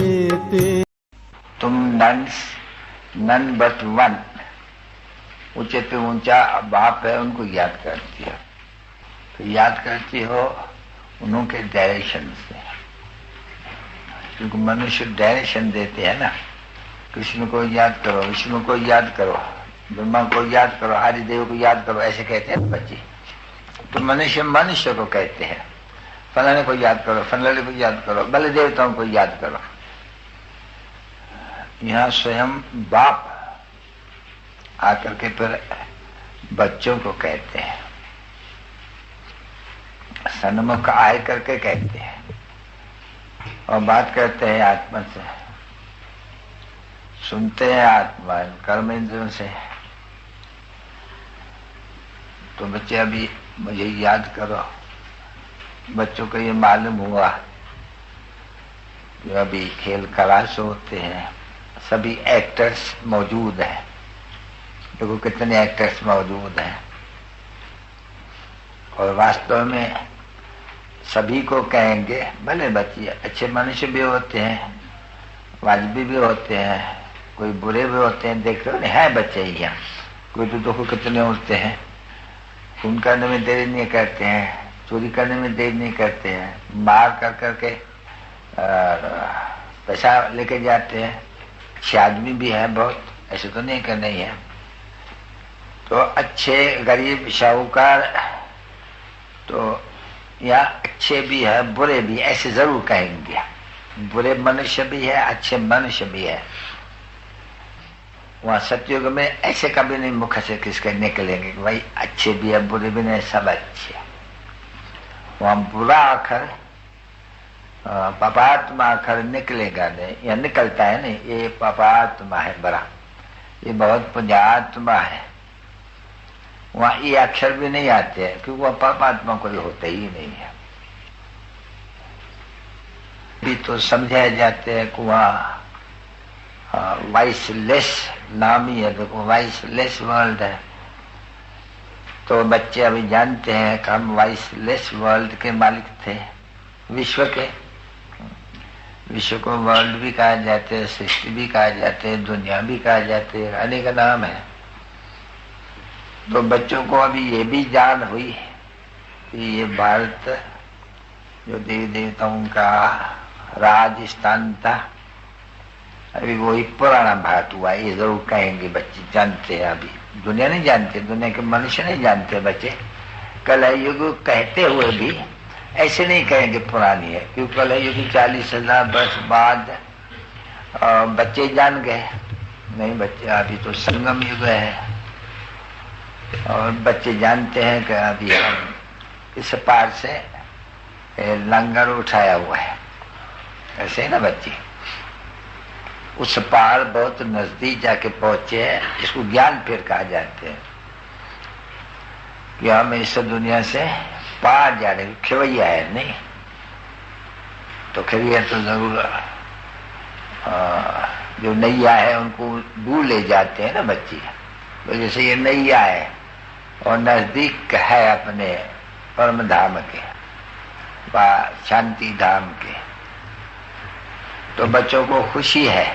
देते। तुम none but one, ऊंचे पे ऊंचा बाप है, उनको याद करती हो। तो याद करती हो उनके डायरेक्शन से, क्योंकि मनुष्य डायरेक्शन देते हैं ना। कृष्ण को याद करो, विष्णु को याद करो, ब्रह्मा को याद करो, हरिदेव को याद करो, ऐसे कहते हैं बच्चे। तो मनुष्य को कहते हैं फलाने को याद करो, फलाने को याद करो, बल देवताओं को याद करो। यहाँ स्वयं बाप आकर के फिर बच्चों को कहते हैं, सन्मुख आए करके कहते हैं और बात करते हैं आत्मा से, सुनते हैं आत्मा कर्म इंद्रियों से। तो बच्चे अभी मुझे याद करो। बच्चों को ये मालूम हुआ कि अभी खेल क्लास होते हैं, सभी एक्टर्स मौजूद हैं। देखो कितने एक्टर्स मौजूद हैं। और वास्तव में सभी को कहेंगे, भले बच्चे अच्छे मनुष्य भी होते हैं, वाजबी भी होते हैं, कोई बुरे भी होते हैं। देख रहे हैं बच्चे यहाँ, कोई तो देखो कितने होते हैं, खून करने में देरी नहीं करते हैं, चोरी करने में देरी नहीं करते हैं, मार कर करके पैसा लेके जाते हैं। अच्छे आदमी भी है बहुत, ऐसे तो नहीं करना ही है। तो अच्छे गरीब साहूकार तो या अच्छे भी है बुरे भी, ऐसे जरूर कहेंगे। बुरे मनुष्य भी है, अच्छे मनुष्य भी है। वहां सतयुग में ऐसे कभी नहीं मुख से किसके निकलेंगे कि भाई अच्छे भी है बुरे भी नहीं, सब अच्छे। वहां बुरा अक्षर पापात्मा अक्षर निकलेगा नहीं, या निकलता है नहीं। ये पापात्मा है बड़ा, ये बहुत पुण्यात्मा है। वहां ये अक्षर भी नहीं आते हैं, क्योंकि वह पापात्मा कोई होते ही नहीं है। भी तो समझाए जाते हैं कि वहां वाइसलेस नाम ही है। देखो वाइसलेस वर्ल्ड है। तो बच्चे अभी जानते हैं कि हम वाइसलेस वर्ल्ड के मालिक थे, विश्व के। विश्व को वर्ल्ड भी कहा जाते है, सृष्टि भी कहा जाते है, दुनिया भी कहा जाते है, अनेक नाम है। तो बच्चों को अभी ये भी जान हुई कि ये भारत जो देवी देवताओं का राजस्थान था, अभी वही पुराना भारत हुआ। ये जरूर कहेंगे बच्चे, जानते हैं। अभी दुनिया नहीं जानते, दुनिया के मनुष्य नहीं जानते बच्चे। कलयुग कहते हुए भी ऐसे नहीं कहेंगे पुरानी है, क्योंकि कलयुग 40,000 वर्ष बाद बच्चे जान गए। नहीं बच्चे, अभी तो संगम युग है। और बच्चे जानते हैं कि अभी हम इस पार से लंगर उठाया हुआ है, ऐसे है ना बच्चे। उस पार बहुत नजदीक जाके पहुंचे हैं, इसको ज्ञान फिर कहा जाते हैं कि हम इस दुनिया से पार जा रहे। खेवैया है नहीं तो खेवैया तो जरूर जो नैया है उनको दूर ले जाते हैं ना बच्चे। तो जैसे ये नैया है और नजदीक है अपने परम धाम के, शांति धाम के। तो बच्चों को खुशी है,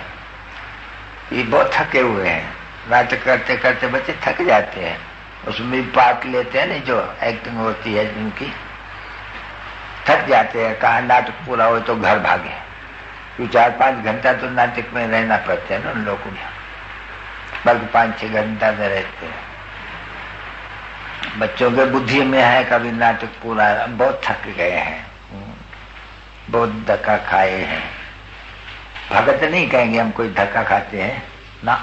ये बहुत थके हुए हैं। नाटक करते करते बच्चे थक जाते हैं, उसमें भी पार्ट लेते हैं नहीं, जो एक्टिंग होती है जिनकी, थक जाते हैं। कहा नाटक पूरा हो तो घर भागे, क्योंकि 4-5 घंटा तो नाटक में रहना पड़ता है ना उन लोगों में, बल्कि 5-6 घंटा में रहते हैं। बच्चों के बुद्धि में है कभी नाटक पूरा, बहुत थक गए हैं, बहुत धक्का खाए हैं। भगत नहीं कहेंगे हम कोई धक्का खाते हैं ना,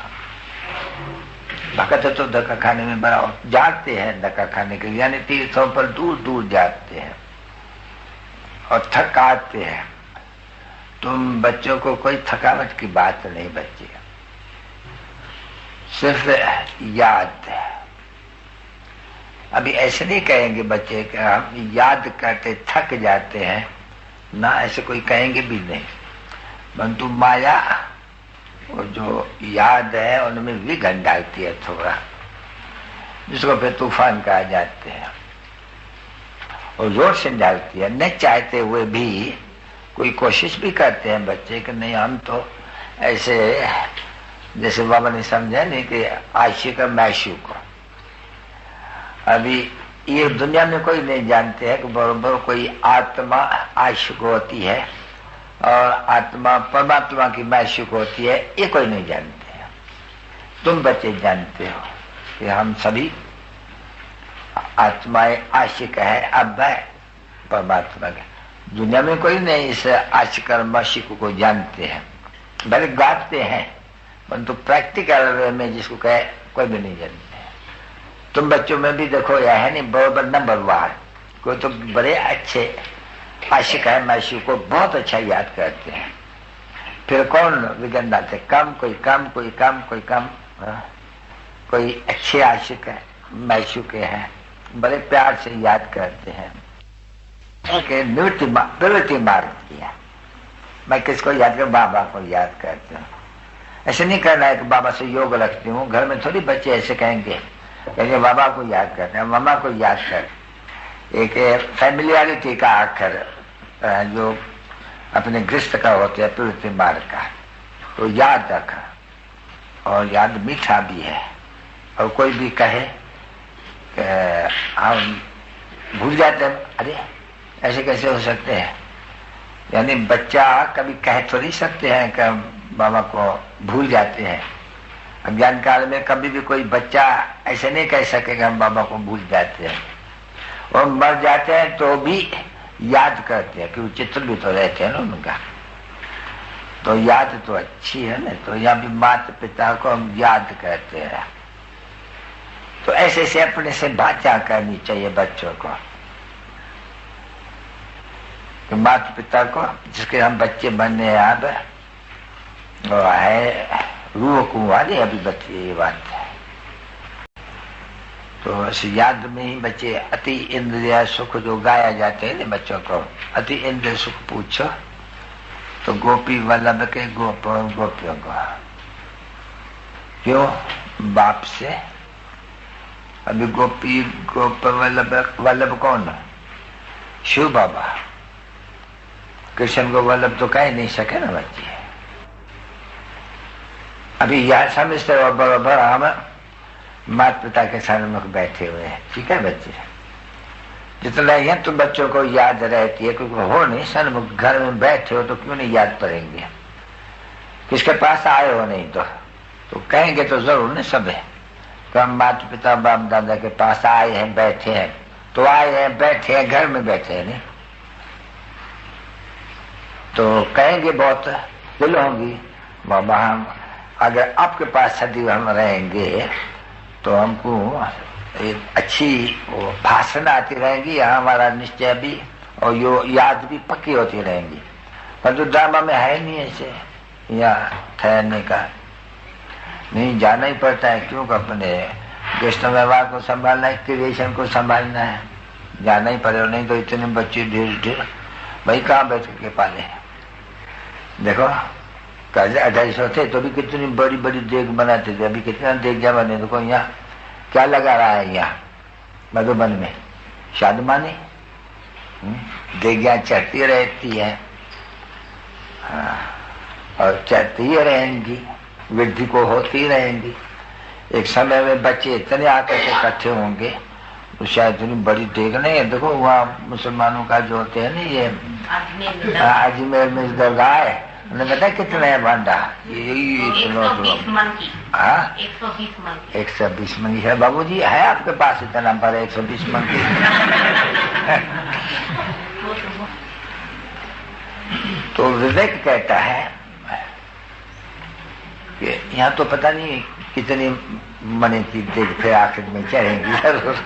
भगत तो धक्का खाने में बड़ा जाते हैं, धक्का खाने के लिए, यानी तीर्थों पर दूर दूर जाते हैं और थक आते हैं। तुम बच्चों को कोई थकावट की बात नहीं, बच्चे सिर्फ याद है। अभी ऐसे नहीं कहेंगे बच्चे कि हम याद करते थक जाते हैं ना, ऐसे कोई कहेंगे भी नहीं। परंतु माया और जो याद है उनमें विघन डालती है थोड़ा, जिसको फिर तूफान कहा जाते हैं, और जोर से डालती है। न चाहते हुए भी कोई कोशिश भी करते हैं बच्चे कि नहीं हम तो ऐसे, जैसे बाबा ने समझा नहीं कि आशिक और मैशूक। अभी ये दुनिया में कोई नहीं जानते हैं कि बरोबर कोई आत्मा आशिक होती है और आत्मा परमात्मा की मैशूक होती है, ये कोई नहीं जानते हैं। तुम बच्चे जानते हो कि हम सभी आत्माएं आशिक है, अब है परमात्मा के। दुनिया में कोई नहीं इस आशिक और मैशूक को जानते हैं, भले गाते हैं, परंतु प्रैक्टिकल वे में जिसको कहे कोई भी नहीं जानते। तुम बच्चों में भी देखो, यह है नहीं बराबर नंबर वार, कोई तो बड़े अच्छे आशिक है मैशूक को बहुत अच्छा याद करते हैं, फिर कौन विघन डालते, कम कोई कम कोई कम कोई कम, कोई अच्छे आशिक है मैशूक हैं, बड़े प्यार से याद करते हैं। प्रवृत्ति मार्ग किया, मैं किसको याद कर, बाबा को याद करती हूँ। ऐसे नहीं करना है कि बाबा से योग रखती हूँ। घर में थोड़ी बच्चे ऐसे कहेंगे बाबा को याद करते हैं, मामा को याद कर। एक फैमिलियरिटी का आखिर जो अपने गृहस्थ का होता है प्रवृत्ति मार्ग का, तो याद रखा, और याद मीठा भी है। और कोई भी कहे हम भूल जाते हैं, अरे ऐसे कैसे हो सकते हैं, यानी बच्चा कभी कह तो नहीं सकते हैं कि बाबा को भूल जाते हैं। अज्ञान काल में कभी भी कोई बच्चा ऐसे नहीं कह सकेगा हम बाबा को भूल जाते हैं। और मर जाते हैं तो भी याद करते हैं, क्योंकि चित्र भी तो रहते हैं ना उनका, तो याद तो अच्छी है ना। तो यहाँ भी माता पिता को हम याद करते हैं। तो ऐसे से अपने से बाचा करनी चाहिए बच्चों को, कि माता पिता को जिसके हम बच्चे बनने हैं, अब वो है रूह कुंवारी अभी बच्चे, ये बात है। तो इस याद में ही बच्चे अति इंद्रिय सुख जो गाया जाते हैं ना बच्चों को, अति इंद्रिय सुख पूछो तो गोपी वल्लभ के गोप गोपियों को, क्यों बाप से। अभी गोपी गोप वल्लभ कौन, शिव बाबा। कृष्ण को वल्लभ तो कह नहीं सके ना बच्चे। अभी यह समझते हो बराबर हम माता पिता के सन्मुख बैठे हुए हैं, ठीक है बच्चे। जितना ही तुम बच्चों को याद रहती है, क्योंकि हो नहीं सन्मुख, घर में बैठे हो तो क्यों नहीं याद पड़ेंगे, किसके पास आए हो नहीं तो कहेंगे तो जरूर नहीं सब है। तो हम माता पिता बाप दादा के पास आए हैं, बैठे हैं, तो आए हैं बैठे हैं, घर में बैठे हैं नहीं, तो कहेंगे बहुत दिल होंगी बाबा हम अगर आपके पास सदैव हम रहेंगे तो हमको एक अच्छी वो भाषण आती रहेंगी, हमारा निश्चय भी और यो याद भी पक्की होती रहेंगी। पर तो ड्रामा में है नहीं ऐसे यहाँ ठहरने का, नहीं जाना ही पड़ता है, क्योंकि अपने वैष्णव व्यवहार को संभालना है, क्रिएशन को संभालना है, जाना ही पड़ेगा। नहीं तो इतने बच्चे ढेर भाई कहाँ बैठ के पाले। देखो कर्ज 250 थे तो भी कितनी बड़ी बड़ी देग बनाते थे, अभी कितना देग जा बने। देखो यहाँ क्या लगा रहा है, यहाँ मधुबन में शादमानी देगियां चढ़ती रहती है, और चढ़ती ही रहेंगी, वृद्धि को होती रहेंगी। एक समय में बच्चे इतने आकर के इकट्ठे होंगे तो शायद इतनी बड़ी देग नहीं है। देखो वहाँ मुसलमानों का जो होते हैं ना, ये अजमेर में दरगाह है, उन्हें पता है कितना है भांडा, यही 120 मन की है। बाबूजी है आपके पास इतना पर 120 मन की? तो विवेक कहता है कि यहाँ तो पता नहीं कितनी मने की देख फिर आखिर में चढ़ेंगी जरूर।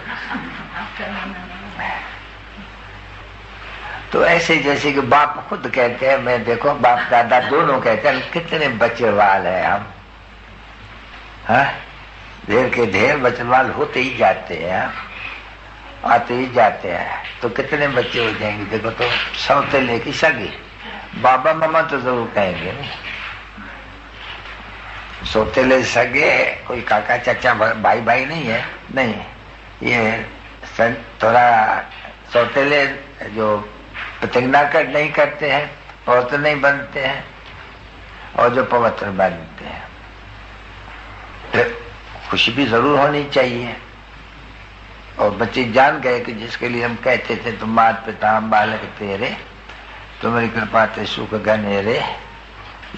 तो ऐसे जैसे कि बाप खुद कहते हैं, मैं देखो बाप दादा दोनों कहते हैं कितने बच्चेवाल है हम, हाँ ढेर के ढेर बच्चेवाल होते ही जाते हैं, आते ही जाते हैं। तो कितने बच्चे हो जाएंगे देखो, तो सौतेले की सगी बाबा मामा तो जरूर कहेंगे नहीं, सौतेले सगे कोई काका चाचा भाई भाई नहीं है, नहीं ये थोड़ा सौतेले जो प्रतिज्ञा कर नहीं करते हैं पवित्र नहीं बनते हैं और जो पवित्र बनते हैं। खुशी भी जरूर होनी चाहिए। और बच्चे जान गए कि जिसके लिए हम कहते थे तुम माता पिता बालक तेरे, तुम्हारी कृपा ते सुख गनेरे,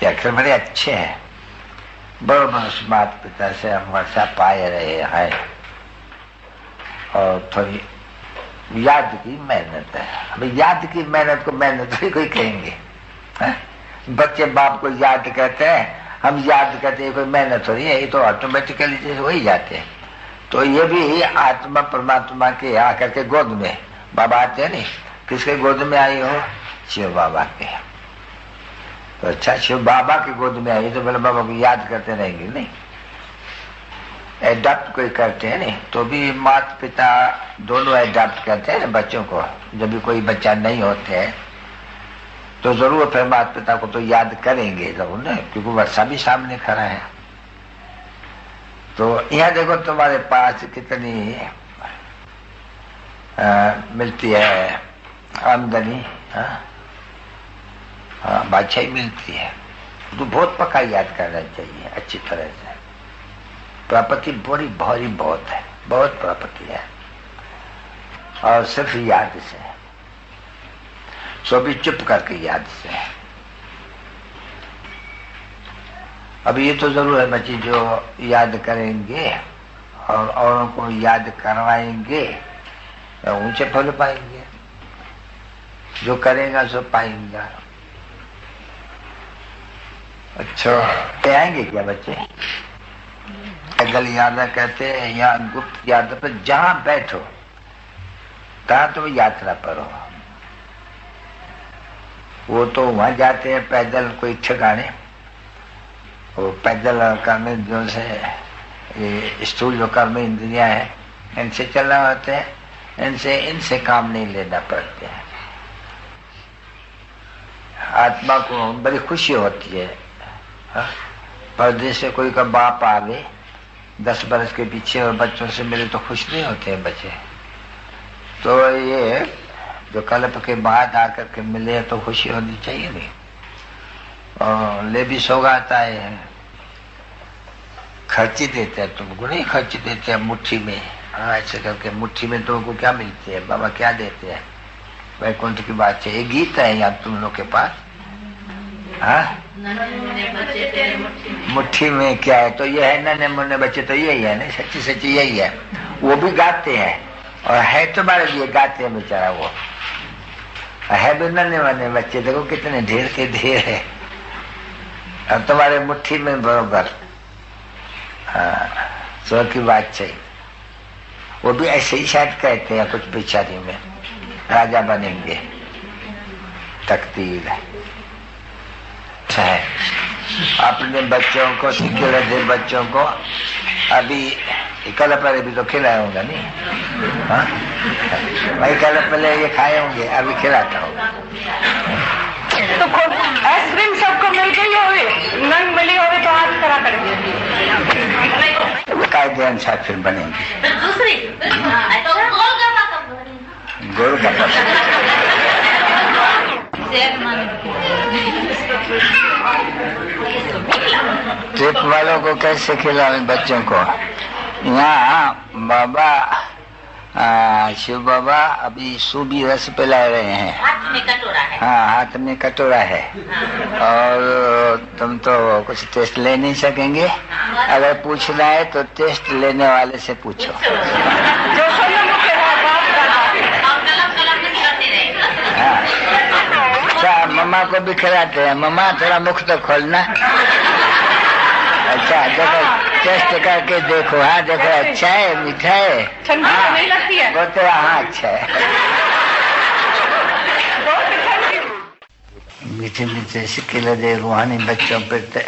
ये अक्षर बड़े अच्छे हैं। बड़े उस माता पिता से हम वर्षा पाए रहे हैं और थोड़ी याद की मेहनत है। अभी याद की मेहनत को मेहनत भी कोई कहेंगे है? बच्चे बाप को याद कहते हैं, हम याद करते हैं, कोई मेहनत हो रही है, ये तो ऑटोमेटिकली जैसे हो ही जाते हैं। तो ये भी आत्मा परमात्मा के आकर के गोद में बाबा आते हैं। नहीं, किसके गोद में आई हो? शिव बाबा के। तो अच्छा, शिव बाबा के गोद में आई तो बोले बाबा को याद करते रहेंगे नहीं, एडॉप्ट कोई करते हैं नहीं, तो भी माता पिता दोनों एडॉप्ट करते हैं बच्चों को। जब भी कोई बच्चा नहीं होते हैं तो जरूर फिर माता पिता को तो याद करेंगे जरूर ना, क्योंकि वर्षा भी सामने खड़ा है। तो यहाँ देखो तुम्हारे पास कितनी मिलती है आमदनी, बादशाही मिलती है, तो बहुत पक्का याद करना चाहिए अच्छी तरह से। प्रॉपर्टी बड़ी भारी बहुत है, बहुत प्रॉपर्टी है, और सिर्फ याद से, सो भी चुप करके याद से। अब ये तो जरूर है बच्चे जो याद करेंगे और औरों को याद करवाएंगे तो ऊंचे फल पाएंगे, जो करेगा सो पाएंगा। अच्छा, पे आएंगे क्या बच्चे? अगल याद कहते हैं या गुप्त याद पर जहां बैठो तहां तुम यात्रा पर हो। वो तो वहां जाते हैं पैदल कोई ठिकाने, वो पैदल कर्म जो से ये स्थूल जो कर्म इंद्रियां है इनसे चलना होते हैं, इनसे काम नहीं लेना पड़ते हैं। आत्मा को बड़ी खुशी होती है। परदेश से कोई का बाप आवे 10 बरस के पीछे और बच्चों से मिले तो खुश नहीं होते हैं बच्चे। तो ये जो कल्प के बाद आकर के मिले तो खुशी होनी चाहिए नहीं। और ले भी सौगाता है, खर्ची देते हैं तुमको, नहीं खर्ची देते हैं मुट्ठी में। हाँ, ऐसे करके मुट्ठी में तुमको क्या मिलती है? बाबा क्या देते हैं? वैकुंठ की बात है। ये गीत है यहाँ तुम लोग के पास। हाँ, मुट्ठी में क्या है? तो ये है नन्हे मुन्ने बच्चे, तो यही है ना, सच्ची सच्ची यही है। वो भी गाते हैं और है तुम्हारे लिए गाते हैं बेचारा। वो है भी नन्हे मुन्ने बच्चे, देखो कितने ढेर के ढेर है और तुम्हारे मुट्ठी में बरोबर। हाँ, सो की बात चाहिए। वो भी ऐसे ही शायद कहते हैं कुछ बेचारी में, राजा बनेंगे, तकदीर है। अपने बच्चों को खिला दे, बच्चों को अभी कल पहले भी तो खिलाए होगा नहीं? हाँ, भाई कल पहले ये खाए होंगे, अभी खिलाता हूँ। तो आइसक्रीम सबको मिल गई होगी, नंग मिली होगी तो आज करा करेंगे, कायदे अनुसार फिर बनेंगे। दूसरी गोलगप्पा ट्रिप वालों को कैसे खिलावे बच्चों को? यहाँ बाबा शिव बाबा अभी सूबी रस पिला रहे हैं। हाथ में कटोरा है। हाँ, हाथ में कटोरा है। और तुम तो कुछ टेस्ट ले नहीं सकेंगे। अगर पूछना है तो टेस्ट लेने वाले से पूछो। अच्छा, मम्मा को भी खिलाते हैं। मम्मा थोड़ा मुख तो खोलना। अच्छा, देखो टेस्ट करके देखो। हाँ देखो, अच्छा है, मीठा है। हाँ, नहीं लगती है। वो तो हाँ अच्छा है। मीठे मीठे से खिला दे रूहानी बच्चों पर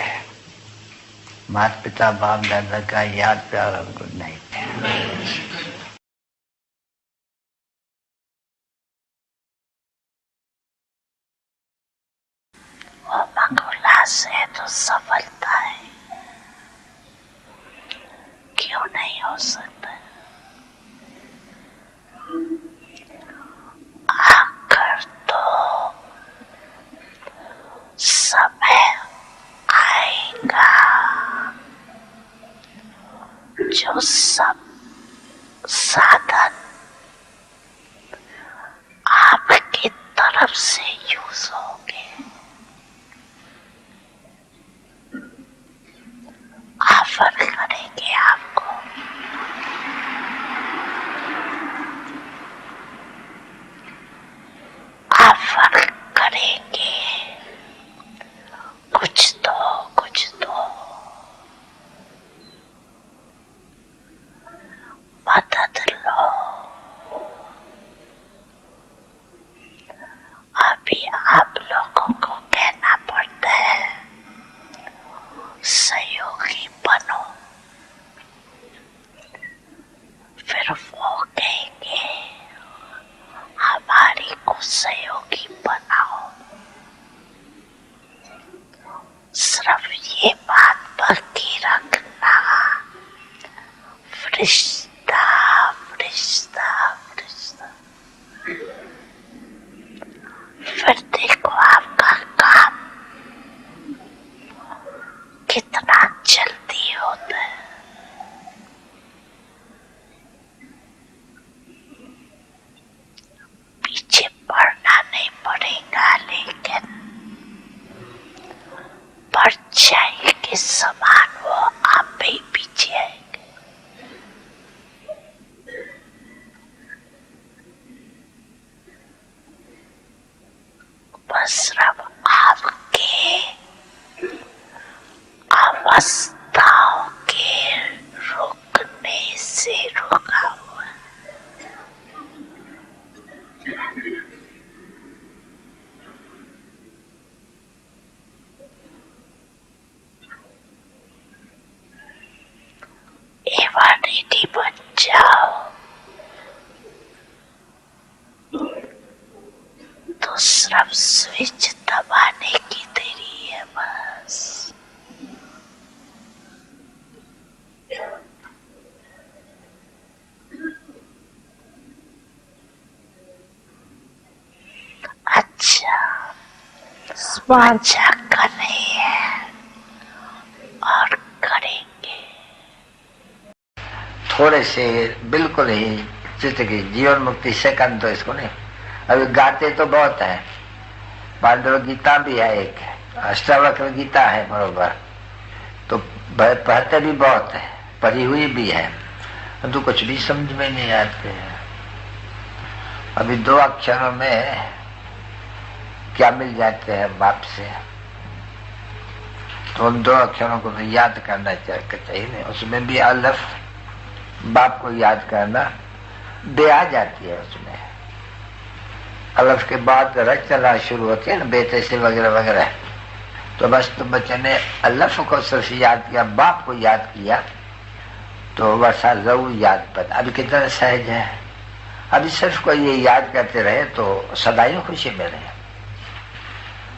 माता पिता बाप दादा का याद प्यार हमको नहीं थे। उल्लास है तो सफलता है, क्यों नहीं हो सकता? आकर तो साधन आपकी तरफ से यूज होंगे। ऑफर करेंगे आपको। ऑफर करेंगे, कुछ दो, कुछ दो, मदद लो। अभी आप लोगों को कहना पड़ता है सहयोगी बनो, फिर वो कहेंगे हमारी को सहयोगी बनाओ। सिर्फ ये बात बाकी रखना, फरिश्ता फरिश्ता फरिश्ता। फिर देखो आपका काम कितना जल्दी होता है। पीछे पड़ना नहीं पड़ेगा, लेकिन परछाई के समान वो आप ही पीछे आएंगे। बस रब आपके अवस्थाओं के रुकने से रुका हुआ है। एवानिटी बन जाओ तो सिर्फ स्विच दबाने की देरी है बस। अच्छा अच्छा कर रहे हैं और करेंगे। थोड़े से बिल्कुल ही चित्त की जीवन मुक्ति सेकंड तो इसको नहीं। अभी गाते तो बहुत है, पांडव गीता भी है, एक अष्टावक्र गीता है बरोबर, तो पढ़ते भी बहुत है, पढ़ी हुई भी है, तो कुछ भी समझ में नहीं आते हैं। अभी 2 अक्षरों में क्या मिल जाते हैं बाप से, तो उन 2 अक्षरों को तो याद करना चाहिए नहीं। उसमें भी अलफ बाप को याद करना दे आ जाती है। उसमें अलफ के बाद रचना शुरू होती है ना, बेटे से वगैरह वगैरह, तो बस तो बच्चे ने अलफ को सिर्फ याद किया, बाप को याद किया, तो वैसा जरूर याद पता। अभी कितना सहज है, अभी सिर्फ को ये याद करते रहे तो सदाई खुशी में रहे।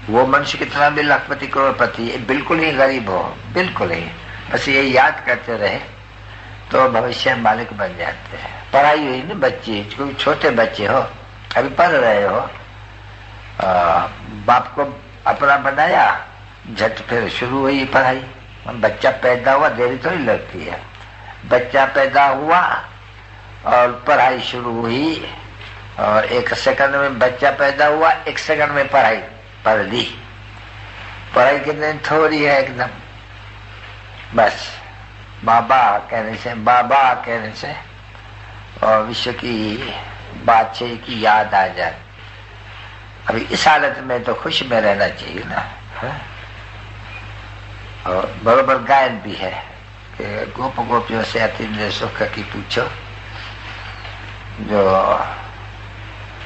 वो मनुष्य कितना भी लखपति करोड़पति बिल्कुल ही गरीब हो, बिल्कुल ही, बस ये याद करते रहे तो भविष्य मालिक बन जाते हैं। पढ़ाई हुई ना बच्चे, कोई छोटे बच्चे हो अभी पढ़ रहे हो, बाप को अपना बनाया, झट फिर शुरू हुई पढ़ाई। बच्चा पैदा हुआ देरी थोड़ी लगती है, बच्चा पैदा हुआ और पढ़ाई शुरू हुई, और 1 सेकंड में बच्चा पैदा हुआ, 1 सेकंड में पढ़ाई पढ़ ली। पढ़ाई कितनी थोड़ी है एकदम, बस बाबा कहने से, बाबा कहने से और विश्व की बादशाही की याद आ जाए। अभी इस हालत में तो खुश में रहना चाहिए ना है? और बराबर गायन भी है कि गोप गोपियों से अति सुख की पूछो, जो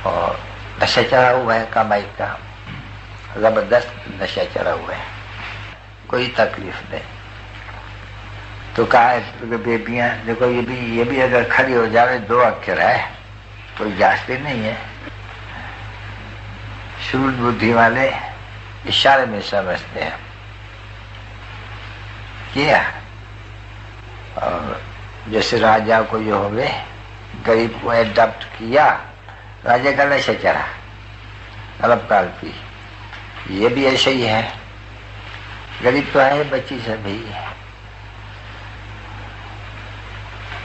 और नशा चढ़ा हुआ है कमाई का, जबरदस्त नशा चढ़ा हुआ है, कोई तकलीफ नहीं। तो कहा है बेबियां देखो, ये भी अगर खड़ी हो जाए 2 अक्षर है तो जास्ती नहीं है। शुरू बुद्धि वाले इशारे में समझते हैं किया, और जैसे राजा को जो हो गए गरीब को एडॉप्ट किया, राजा का नशा चढ़ा अल्पकाल की, ये भी ऐसे ही है। गरीब तो है, बच्ची सभी है।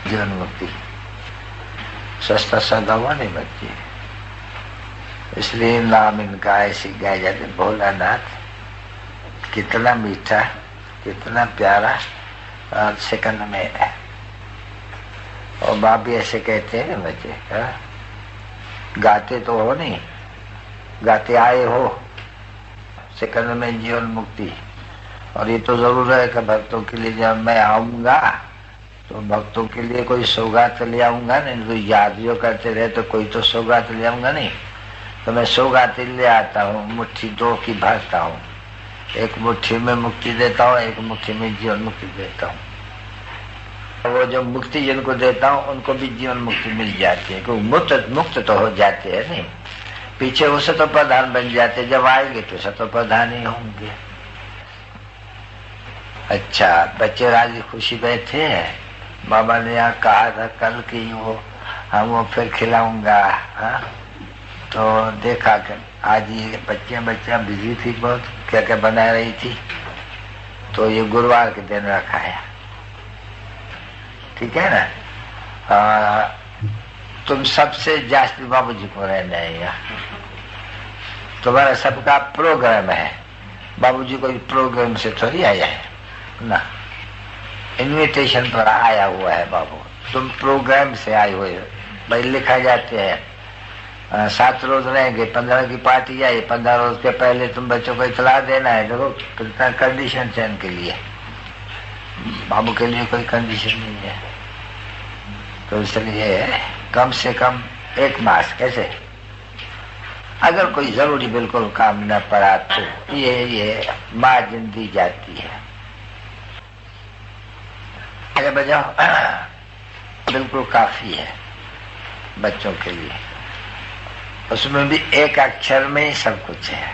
जीवन मुक्ति सस्ता सौदा हुआ नहीं बच्चे। इसलिए नाम इनका ऐसे गाया जाते भोलानाथ। कितना मीठा, कितना प्यारा, और सेकंड में है। और बाप भी ऐसे कहते हैं बच्चे, गाते तो हो नहीं, गाते आए हो, सेकंड में जीवन मुक्ति। और ये तो जरूर है कि भक्तों के लिए जब मैं आऊंगा तो भक्तों के लिए कोई सौगात ले आऊंगा नहीं। तो याद जो करते रहे तो कोई तो सौगात ले आऊंगा नहीं। तो मैं सौगात ले आता हूँ, मुट्ठी दो की भरता हूँ। एक मुट्ठी में मुक्ति देता हूँ, एक मुट्ठी में जीवन मुक्ति देता हूँ। वो जो मुक्ति जिनको देता हूँ उनको भी जीवन मुक्ति मिल जाती है, क्योंकि मुक्त तो हो जाते हैं नहीं, पीछे वो सतो प्रधान बन जाते। जब आएंगे तो सतो प्रधान ही होंगे। अच्छा, बच्चे राजी खुशी बैठे हैं। बाबा ने यहाँ कहा था कल की वो हम वो फिर खिलाऊंगा। तो देखा कि आज ये बच्चियां बिजी थी बहुत, क्या क्या बना रही थी। तो ये गुरुवार के दिन रखा है, ठीक है ना। तुम सबसे जास्ती बाबूजी को रहना है यहाँ। तुम्हारा सबका प्रोग्राम है, बाबूजी कोई प्रोग्राम से थोड़ी आया है ना, इनविटेशन पर आया हुआ है बाबू। तुम प्रोग्राम से आए हुए हो भाई। लिखा जाते हैं 7 रोज रहेंगे, 15 की पार्टी आई, 15 रोज के पहले तुम बच्चों को इतला देना है। देखो कितना कंडीशन है इनके लिए, बाबू के लिए कोई कंडीशन नहीं है। तो इसलिए कम से कम 1 मास कैसे, अगर कोई जरूरी बिल्कुल काम न पड़ा तो ये मार्जिन दी जाती है। अरे बजाओ बिल्कुल काफी है बच्चों के लिए। उसमें भी एक अक्षर में ही सब कुछ है,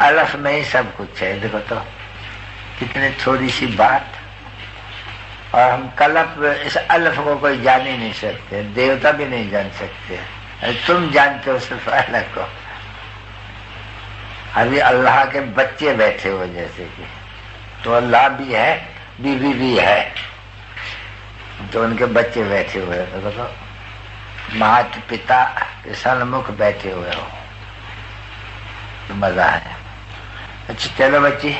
अलफ में ही सब कुछ है। देखो तो कितनी थोड़ी सी बात, और हम कलप इस अलफ को कोई जान ही नहीं सकते, देवता भी नहीं जान सकते। तुम जानते हो सिर्फ अलफ को। अभी अल्लाह के बच्चे बैठे हुए जैसे कि, तो अल्लाह भी है, बीवी भी है, तो उनके बच्चे बैठे हुए हैं। तो माता पिता के सन्मुख बैठे हुए हो तो मजा है। अच्छा चलो बच्ची,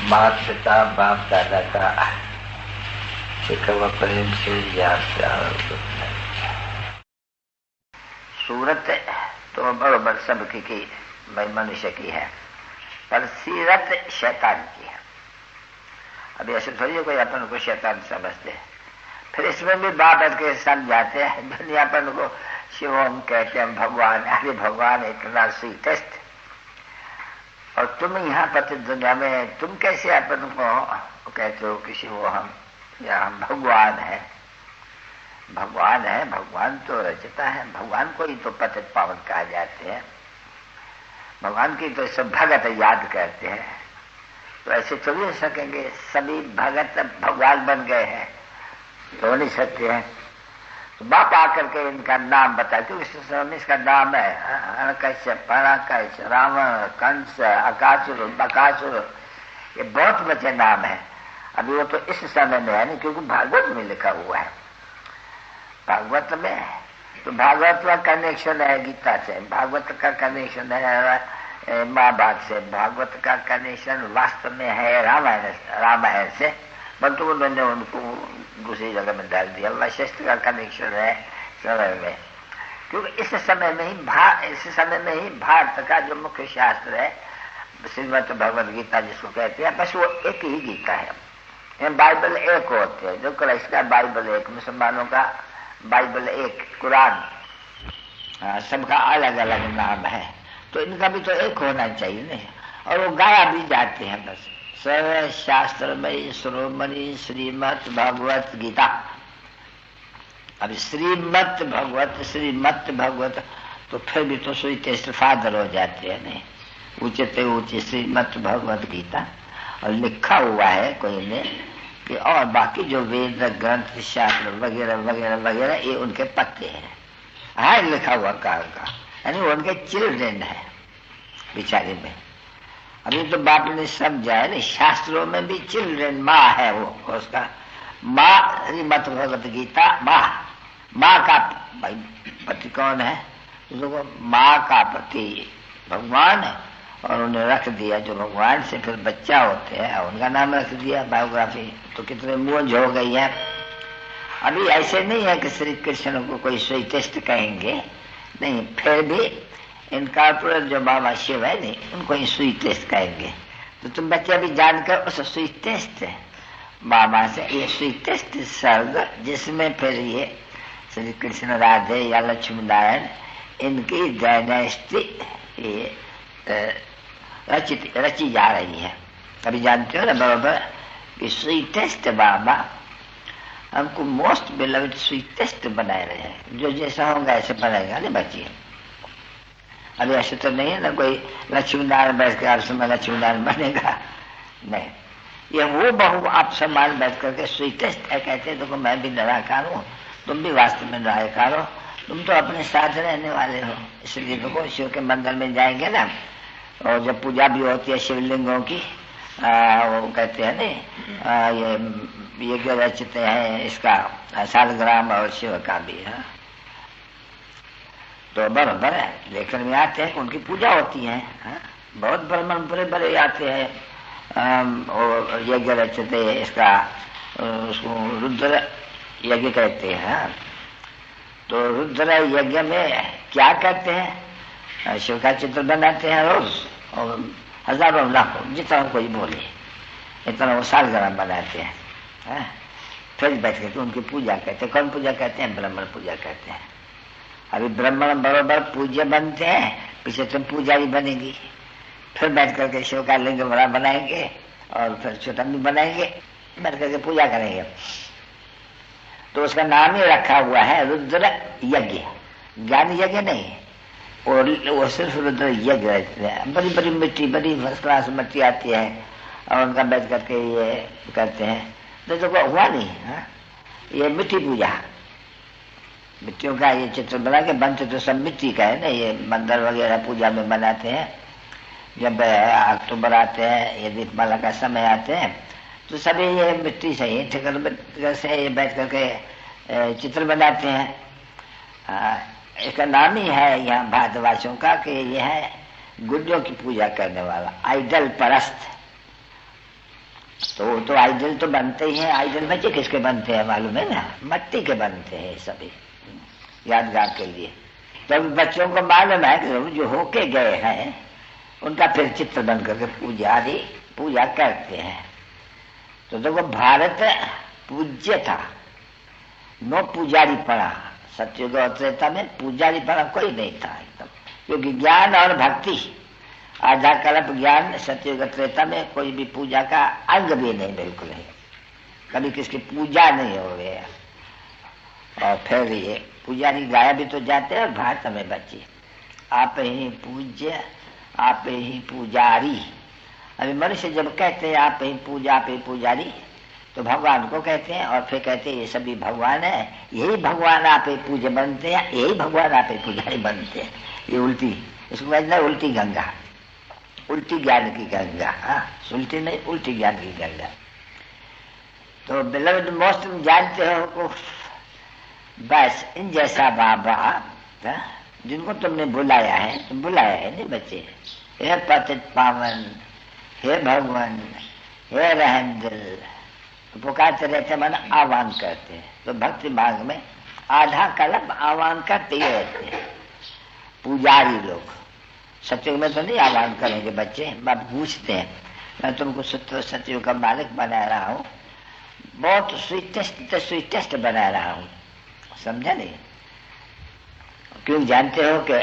माता पिता बाप दादा का प्रेम से याद से। सूरत तो बरोबर सबकी की भाई मनुष्य की है, पर सीरत शैतान की है। अभी ऐसे थोड़ी कोई अपन को शैतान समझते हैं। फिर इसमें भी बाप के समझाते हैं। दुनियापन को शिवम कहते हैं, भगवान। अरे भगवान इतना स्वीटेस्ट, और तुम यहाँ पर दुनिया में तुम कैसे अपन को कहते हो किसी को हम या हम भगवान है। भगवान है, भगवान तो रचता है, भगवान को ही तो पतित पावन कहा जाते हैं। भगवान की तो सब भगत याद करते हैं। तो ऐसे चल नहीं सकेंगे, सभी भगत भगवान बन गए हैं तो नहीं सकते हैं। तो बाप आकर के इनका नाम बता, क्योंकि इसका नाम है कश्यप, पराकश, रावण, कंस, अकासुर, बकासुर, ये बहुत बचे नाम है। अभी वो तो इस समय में है नहीं, क्योंकि भागवत में लिखा हुआ है। भागवत में तो भागवत का कनेक्शन है गीता से, भागवत का कनेक्शन है महाभारत से, भागवत का कनेक्शन वास्तव में है रामायण से, परंतु उन्होंने उनको दूसरी जगह में डाल दिया। वशिष्ठ का कनेक्शन है समय में, क्योंकि इस समय में ही भारत का जो मुख्य शास्त्र है श्रीमद् भगवद गीता जिसको कहते हैं, बस वो एक ही गीता है। बाइबल एक होते हैं, जो क्राइस्ट का बाइबल एक, मुसलमानों का बाइबल एक, कुरान, सबका अलग अलग नाम है। तो इनका भी तो एक होना चाहिए नहीं। और वो गाया भी जाते हैं बस। सर्व शास्त्रमयी शिरोमणि श्रीमद् भगवत गीता। अब श्रीमद् भगवत तो फिर भी तो सुई टेस्ट फादर हो जाते हैं नहीं, ऊंचे ऊंचे श्रीमद् भगवत गीता। और लिखा हुआ है कोई ने कि और बाकी जो वेद ग्रंथ शास्त्र वगैरह वगैरह वगैरह ये उनके पत्ते हैं। हाँ, लिखा हुआ काल का, यानी उनके चिल्ड्रेन है बेचारे में। अभी तो बाप ने समझा है ना, शास्त्रों में भी चिल्ड्रेन माँ है वो, उसका माँ श्रीमद् भगवत गीता। माँ का भाई पति कौन है? तो माँ का पति भगवान है, और उन्हें रख दिया जो भगवान से फिर बच्चा होते हैं उनका नाम रख दिया। बायोग्राफी तो कितने मूंज हो गई है। अभी ऐसे नहीं है कि श्री कृष्ण को कोई सुई टेस्ट कहेंगे, नहीं, फिर भी इनका जो बाबा शिव है नहीं, उनको ही सुई टेस्ट कहेंगे। तो तुम बच्चे अभी जानकर उस सुई टेस्ट बाबा से, ये सुई टेस्ट सर्ग जिसमें फिर ये श्री कृष्ण राधे या लक्ष्मी नारायण इनकी डायनेस्टी रची जा रही है। अभी जानते हो ना बराबर कि स्वीटेस्ट बाबा हमको मोस्ट बिलव्ड स्वीटेस्ट बनाए रहे हैं। जो जैसा होगा ऐसे बनाएगा ना बच्चे। अभी ऐसे तो नहीं है ना कोई लक्ष्मी नारायण बैठ के आप समय लक्ष्मी नारायण बनेगा, नहीं। ये वो बहु आप समान बैठ करके स्वीटेस्ट है कहते हैं। देखो मैं भी निराकार हूँ, तुम भी वास्तव में निराकार हो, तुम तो अपने साथ रहने वाले हो। इसलिए देखो शिव के मंदिर में जाएंगे ना, और जब पूजा भी होती है शिवलिंगों की, वो कहते हैं ना ये क्या रचते हैं इसका सालग्राम और शिव का भी है, तो बराबर है। लेखन में आते हैं उनकी पूजा होती है। बहुत ब्राह्मण बड़े बड़े आते हैं और यज्ञ रचते हैं इसका, उसको रुद्र यज्ञ कहते हैं। तो रुद्र यज्ञ में क्या करते हैं? शिव का चित्र बनाते हैं रोज, और हजारों लाखों जितना कोई बोले इतना वो सालग्राम बनाते हैं। फिर बैठ करके उनकी पूजा करते हैं। कौन पूजा करते हैं? ब्राह्मण पूजा करते हैं। अभी ब्राह्मण बराबर पूज्य बनते हैं, पीछे तुम पुजारी बनेगी। फिर बैठ करके शिव का लिंग बड़ा बनाएंगे और फिर छोटा भी बनाएंगे, बैठ करके पूजा करेंगे। तो उसका नाम ही रखा हुआ है रुद्र यज्ञ, ज्ञान यज्ञ नहीं। और वो सिर्फ रुद्र यज्ञ रहते हैं। बड़ी बड़ी मिट्टी, बड़ी फर्स्ट क्लास मिट्टी आती है और उनका बैठ करके ये करते हैं। तो हुआ नहीं। ये मिट्टी पूजा, मिट्टियों का ये चित्र बना के बनते तो सब मिट्टी का है ना। ये मंदिर वगैरह पूजा में बनाते हैं। जब अक्टूबर आते हैं, ये दीपमाला का समय आते हैं, तो सभी ये मिट्टी से ही ठिकर से ये बैठ करके चित्र बनाते हैं। इसका नाम ही है यहाँ भारतवासियों का कि यह है गुड्डों की पूजा करने वाला, आइडल परस्त। तो आइडल तो बनते ही हैं। आइडल बच्चे किसके बनते हैं मालूम है ना? मट्टी के बनते हैं सभी, यादगार के लिए। तो बच्चों को मालूम है कि जो होके गए हैं उनका फिर चित्र बन करके पूजा करते हैं। तो देखो भारत पूज्य था, नो पुजारी पड़ा। सत्युग और त्रेता में पुजारी पड़ा कोई नहीं था एकदम, क्योंकि ज्ञान और भक्ति, आधा कल्प ज्ञान सत्युग त्रेता में कोई भी पूजा का अंग भी नहीं, बिल्कुल नहीं। कभी किसकी पूजा नहीं हो गया। और फिर ये पुजारी गाया भी तो जाते हैं। भारत में बच्चे आप ही पूज्य, आप ही पुजारी। अभी मनुष्य जब कहते हैं आप ही पूजा, आप ही पुजारी, तो भगवान को कहते हैं और फिर कहते हैं ये सभी भगवान है, यही भगवान आप ही पूज्य बनते हैं, यही भगवान आप ही पुजारी बनते हैं। ये उल्टी, इसको कहते हैं उल्टी गंगा, उल्टी ज्ञान की गंगा। उल्टी नहीं, उल्टी ज्ञान की गंगा। तो बिलव्ड मोस्ट जानते हो बस इन जैसा बाबा जिनको तुमने बुलाया है, तुम बुलाया है नहीं बच्चे। हे पतित पावन, हे भगवान, हे रहम दिल, पुकारते रहते मन आह्वान करते हैं। तो भक्ति मार्ग में आधा कल्प आह्वान करते ही रहते हैं पुजारी लोग। सत्युग में तो नहीं आह्वान करेंगे बच्चे, बाप पूछते हैं मैं तुमको सत्युग का मालिक बना रहा हूँ, बहुत स्वीटेस्ट बना रहा हूँ, समझा नहीं? क्यों जानते हो कि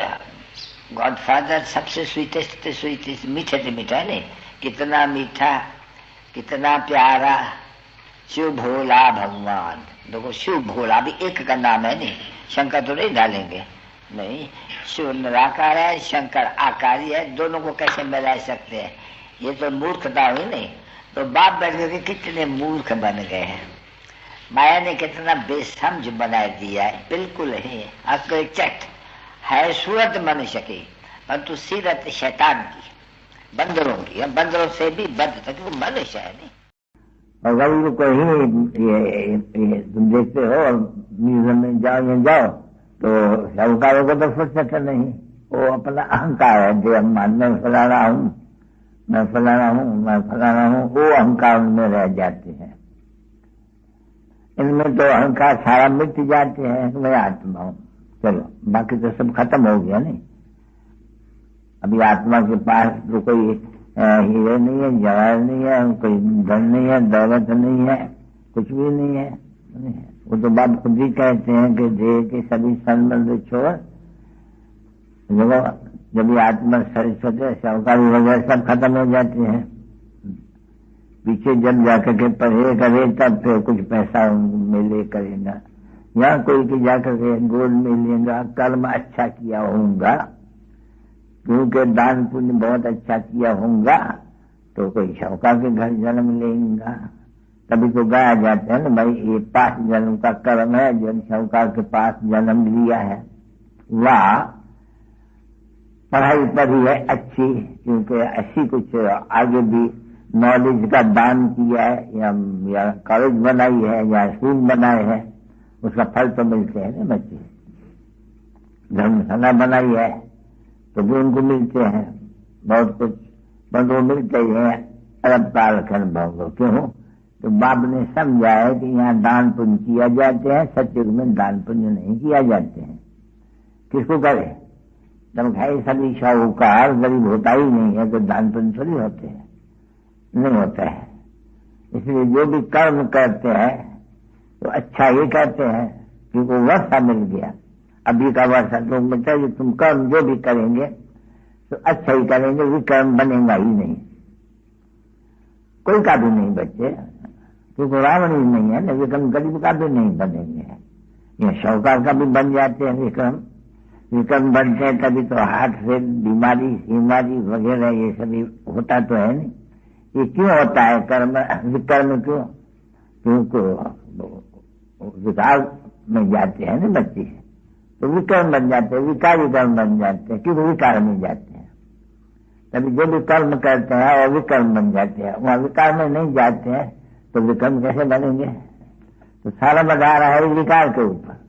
गॉडफादर सबसे स्वीटेस्ट स्वीटेस्ट, मीठे से मीठा है नहीं, कितना मीठा, कितना प्यारा शिव भोला भगवान। देखो शिव भोला भी एक का नाम है नहीं, शंकर तो नहीं डालेंगे, नहीं, शिव निराकार है, शंकर आकारी है, दोनों को कैसे मिला सकते हैं? ये तो मूर्खता हुई नहीं। तो बाप बैठ के कितने मूर्ख बन गए हैं, माया ने कितना बेसमझ बना दिया है। बिल्कुल ही अकल चट है सूरत मनुष्य की, परंतु सीरत शैतान की, बंदरों की। हम बंदरों से भी बद तक वो मनुष्य है नहीं। और गरीब को ही ये तुम देखते हो, म्यूजियम में जाओ या जाओ तो शाहूकारों को तो फुर्सत नहीं, वो अपना अहंकार है, जो हम मैं फलाना हूँ, मैं फलाना हूँ, मैं फलाना हूँ, वो अहंकार में रह जाते हैं। इनमें तो अहंकार सारा मिट जाते हैं, मैं आत्मा हूँ, चलो बाकी तो सब खत्म हो गया नहीं। अभी आत्मा के पास तो कोई हीरे नहीं है, जवाहर नहीं है, कोई धन नहीं है, दौलत नहीं है, कुछ भी नहीं है। वो तो बाप खुद ही कहते हैं कि देह के सभी संबंध छोड़, जब ये आत्मा सरस्वत शाहूकारी वगैरह सब खत्म हो जाते हैं। पीछे जब जाकर के पढ़े करे तब फिर कुछ पैसा मिले करेगा, या कोई की जाकर के गोद में लेगा, कर्म अच्छा किया होगा, क्योंकि दान पुण्य बहुत अच्छा किया होगा, तो कोई शाहूकार के घर जन्म लेगा। तभी तो गाया जाता है ना भाई, ये 5 जन्म का कर्म है जो शाहूकार के पास जन्म लिया है। वाह, पढ़ाई पढ़ी है अच्छी, क्योंकि ऐसी कुछ आगे भी नॉलेज का दान किया है, या कॉलेज बनाई है, या स्कूल बनाए है, उसका फल तो मिलते हैं ना बच्चे। धर्मशाला बनाई है तो भी उनको मिलते हैं बहुत कुछ, पर वो मिलते ही है अरब काल के अनुभव। क्यों? तो बाप ने समझा है कि यहाँ दान पुण्य किया जाते हैं, सत्युग में दान पुण्य नहीं किया जाते हैं। किसको करे? जब भाई सभी शाहूकार गरीब होता ही नहीं है तो दान पुण्य थोड़ी होते हैं, नहीं होता है। इसलिए जो भी कर्म करते हैं तो अच्छा ही करते हैं, क्योंकि वर्षा मिल गया। अभी का वर्षा तो मतलब तुम कर्म जो भी करेंगे तो अच्छा ही करेंगे, विकर्म बनेगा ही नहीं, कोई का भी नहीं बच्चे, क्योंकि रावण ही नहीं है ना, विक्रम गरीब का भी नहीं बनेंगे। ये शाहूकार का भी बन जाते हैं विक्रम, विक्रम बनते हैं तभी तो हार्ट से बीमारी वगैरह ये सभी होता तो है नहीं। ये क्यों होता है कर्म विकर्म? क्यों? क्योंकि विकार में जाते हैं ना बच्चे, तो विकर्म बन जाते हैं, विकारी कर्म बन जाते हैं, क्योंकि विकार में जाते हैं। तभी जो भी कर्म करते हैं और विकर्म बन जाते हैं, वहां विकार में नहीं जाते हैं तो विकर्म कैसे बनेंगे? तो सारा बता रहा है विकार के ऊपर।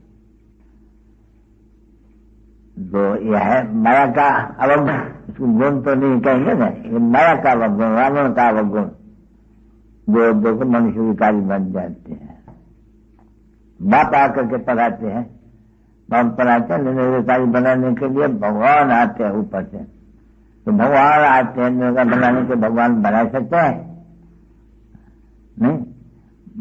तो यह है माया का अवगुण, इसको गुण तो नहीं कहेंगे ना, ये माया का अवगुण, रावण का अवगुण, जो देखो मनुष्य विकारी बन जाते हैं। बाप आकर के पढ़ाते हैं, बाप पढ़ाते हैं निर्विकारी बनाने के लिए भगवान आते हैं ऊपर से, तो भगवान आते हैं निर्विकार बनाने के, भगवान बना सकते हैं नहीं?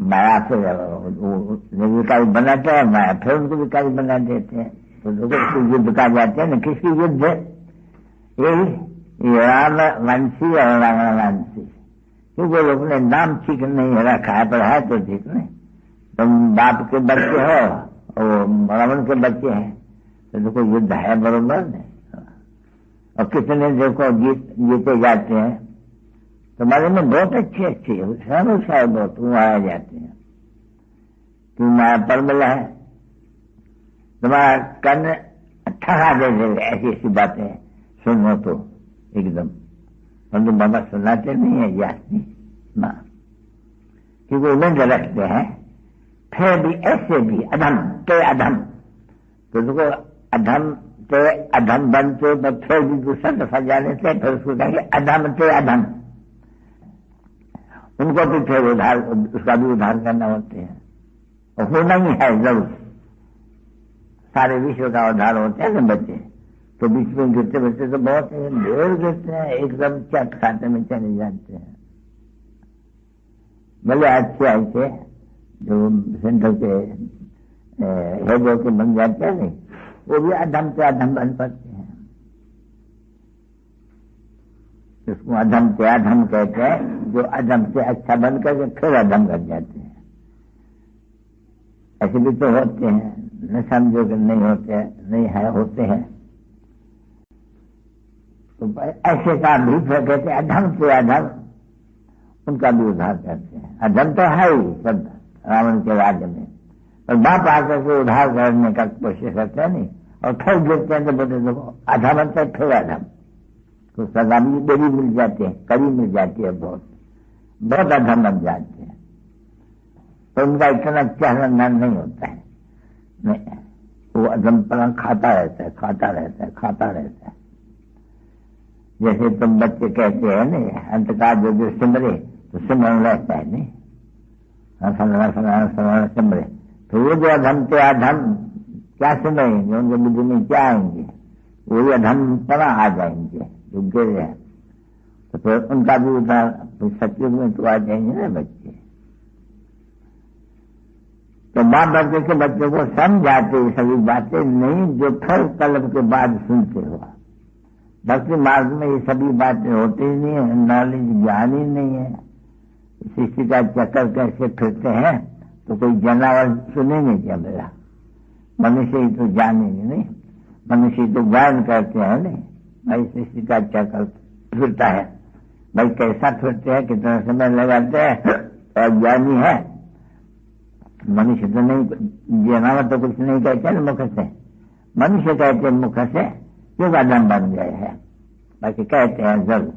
माया से निर्विकारी बनाते हैं, माया फिर उनको विकारी बना देते हैं। तो युद्ध का जाते हैं ना, किसकी युद्ध? यही राम वंशी और रावण वंशी, क्योंकि लोग ने नाम ठीक नहीं रखा है, पर है तो ठीक नहीं। तुम बाप के बच्चे हो और रावण के बच्चे हैं, तो देखो युद्ध है बरोबर नहीं। और कितने देखो जीते जाते हैं, तुम्हारे में बहुत अच्छे होशियार बहुत वहां जाते हैं, तुम्हारा परमल है, तुम्हारा कन्न ठगा दे देगा ऐसी ऐसी बातें सुनो तो एकदम, परंतु बाबा सुनाते नहीं है, याद नहीं ना, क्योंकि उम्मीद रखते हैं। फिर भी ऐसे भी अधम ते अधम, तो देखो अधम ते अधम बनते, तो फिर भी दूसरा दफा जाने से फिर उसको कहेंगे अधम ते अधम, उनको भी फिर उधार, उसका भी उधार करना होते हैं, और होना ही है जरूर। सारे विश्व का उधार होते हैं ना बच्चे, तो बीच में गिरते बच्चे तो बहुत ढेर गिरते हैं, एकदम चट खाते में चले जाते हैं। भले अच्छे जो सेंटर के हेडो के बन जाते हैं नहीं, वो भी अधम से अधम बन पड़ते हैं। उसको अधम से अधम कहते हैं, जो अधम से अच्छा बन करके फिर अधम कर जाते हैं। ऐसे भी तो होते हैं, न समझो कि नहीं होते, नहीं है, होते हैं। तो ऐसे का भी फिर कहते हैं अधम से अधम, उनका भी उद्धार करते हैं। अधम तो है ही सब रावण के राज्य में, और बाप आकर के उद्धार करने का कोशिश करते हैं नहीं, और फिर गिरते हैं तो बोलते देखो अधम बनते हैं फिर अधम, तो सजा भी देरी मिल जाती है, कड़ी मिल जाती है, बहुत अधम बन जाते हैं। तो उनका इतना चेहरा नहीं होता है, नहीं, वो अधमपना खाता रहता है, खाता रहता है, खाता रहता है। जैसे तुम बच्चे कहते हैं नहीं, अंतकाल जो सिमरे तो सिमरन रहता है नहीं, सिमरे, तो वो जो अधम से अधम क्या सिमरेंगे, उनके बुद्धि में क्या आएंगे, वही अधमपना आ जाएंगे जो गिर हैं। तो फिर उनका भी उद्धार सत्युग में तो आ जाएंगे ना बच्चे। तो बाप बच्चे के बच्चों को समझाते सभी बातें नहीं जो फिर कल्प के बाद सुनते हो। भक्ति मार्ग में ये सभी बातें होती नहीं है, नॉलेज ज्ञान ही नहीं है। शिष्य का चक्कर कैसे फिरते हैं, तो कोई जानवर सुनेंगे क्या मेरा, मनुष्य ही तो जानेंगे नहीं, मनुष्य तो ज्ञान करते हैं नहीं। भाई शिष्य का चक्कर फिरता है, भाई कैसा फिरते हैं, कितना समय लगाते हैं, और ज्ञानी है। मनुष्य तो नहीं, जानवर तो कुछ नहीं कहते ना मुख से, मनुष्य कहते मुख से जो अधम बन गए हैं, बाकी कहते हैं जरूर।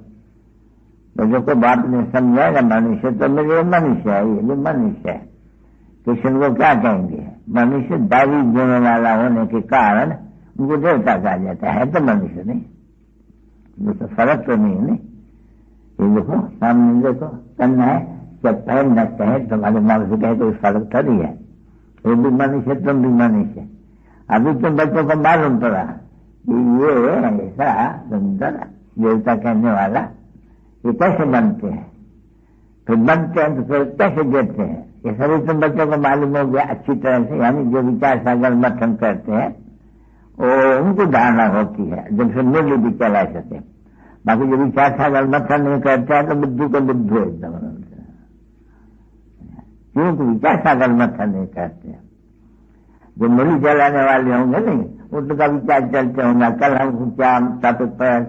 तो जो को बात ने समझाएगा मनुष्य तो मेरे मनुष्य है, ये भी मनुष्य है। कृष्ण को क्या कहेंगे, मनुष्य दैवी गुण वाला होने के कारण उनको देवता कहा जाता है, तो मनुष्य नहीं, तो फर्क तो नहीं है नहीं। ये देखो सामने देखो, करना है जब पैर न कहे तुम्हारे माँ से कहे कोई फर्क तो नहीं है, वो भी मनुष्य तुम भी मनुष्य। अभी तुम बच्चों को मालूम पड़ा ये ऐसा सुंदर देवता कहने वाला ये कैसे बनते हैं, फिर बनते हैं तो फिर कैसे गिरते हैं, ये सभी तुम बच्चों को मालूम हो गया अच्छी तरह से। यानी जो विचार सागर मथन करते हैं वो उनको धारणा होती है, जब से मुरली भी चला सके। बाकी जो विचार सागर मथन नहीं करते हैं तो बुद्धि को बुद्धू एकदम, क्योंकि विचार सागर मथन नहीं करते हैं। जो मुरली चलाने वाले होंगे नहीं, उनका विचार चलते होंगे, कल हमको क्या टॉपिक पर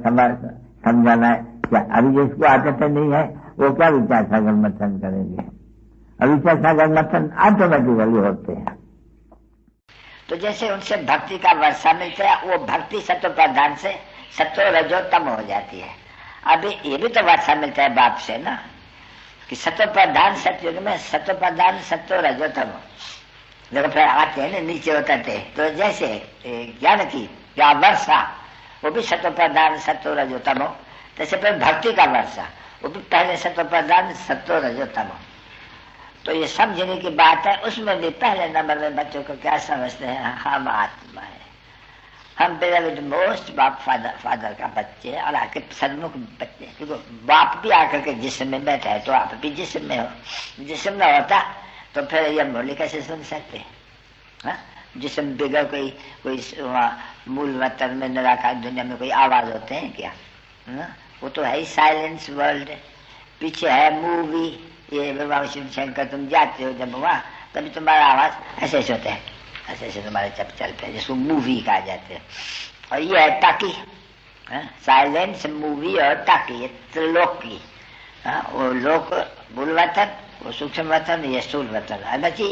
समझाना है, क्या अभी जिसको आदत नहीं है वो क्या विचार सागर मथन करेंगे। और विचार सागर मथन ऑटोमेटिकली होते हैं। तो जैसे उनसे भक्ति का वर्षा मिलता है, वो भक्ति सत्व प्रधान से सत्व रजो तम हो जाती है। अभी ये भी तो वर्षा मिलता है बाप से ना, कि सत्व प्रधान सत्युग में सत्व प्रधान सत्व रजो तम, देखो फिर आते हैं ना नीचे उतरते। तो जैसे ज्ञान की या वर्षा वो भी सत्व प्रधान सत्व रजो तम हो, जैसे फिर भक्ति का वर्षा वो भी पहले सत्व प्रधान सत्व रजो तम हो। तो ये समझने की बात है। उसमें भी पहले नंबर में बच्चों को क्या समझते हैं, हम आत्मा है, हम बेहद मोस्ट बाप फादर का बच्चे और आके सन्मुख बच्चे, क्योंकि बाप भी आकर के जिस्म में बैठा है तो आप भी जिस्म में हो। जिस्म न होता तो फिर ये मुरली कैसे सुन सकते हैं। जिस्म बिगड़ कोई मूल वतन में निराकार दुनिया में कोई आवाज होते हैं क्या, वो तो है ही साइलेंस वर्ल्ड। पीछे है मूवी, ये बाबा शिव शंकर तुम जाते हो जब वहां, तभी तुम्हारा आवाज ऐसे ऐसे होता है, ऐसे ऐसे तुम्हारे जब चलते हैं, जिसको मूवी कहा जाते हैं। और ये है टाकी, साइलेंस मूवी और टाकी, ये त्रिलोकी। वो लोक मूल वतन, वो सूक्ष्म वतन, ये स्थूल वतन। बच्ची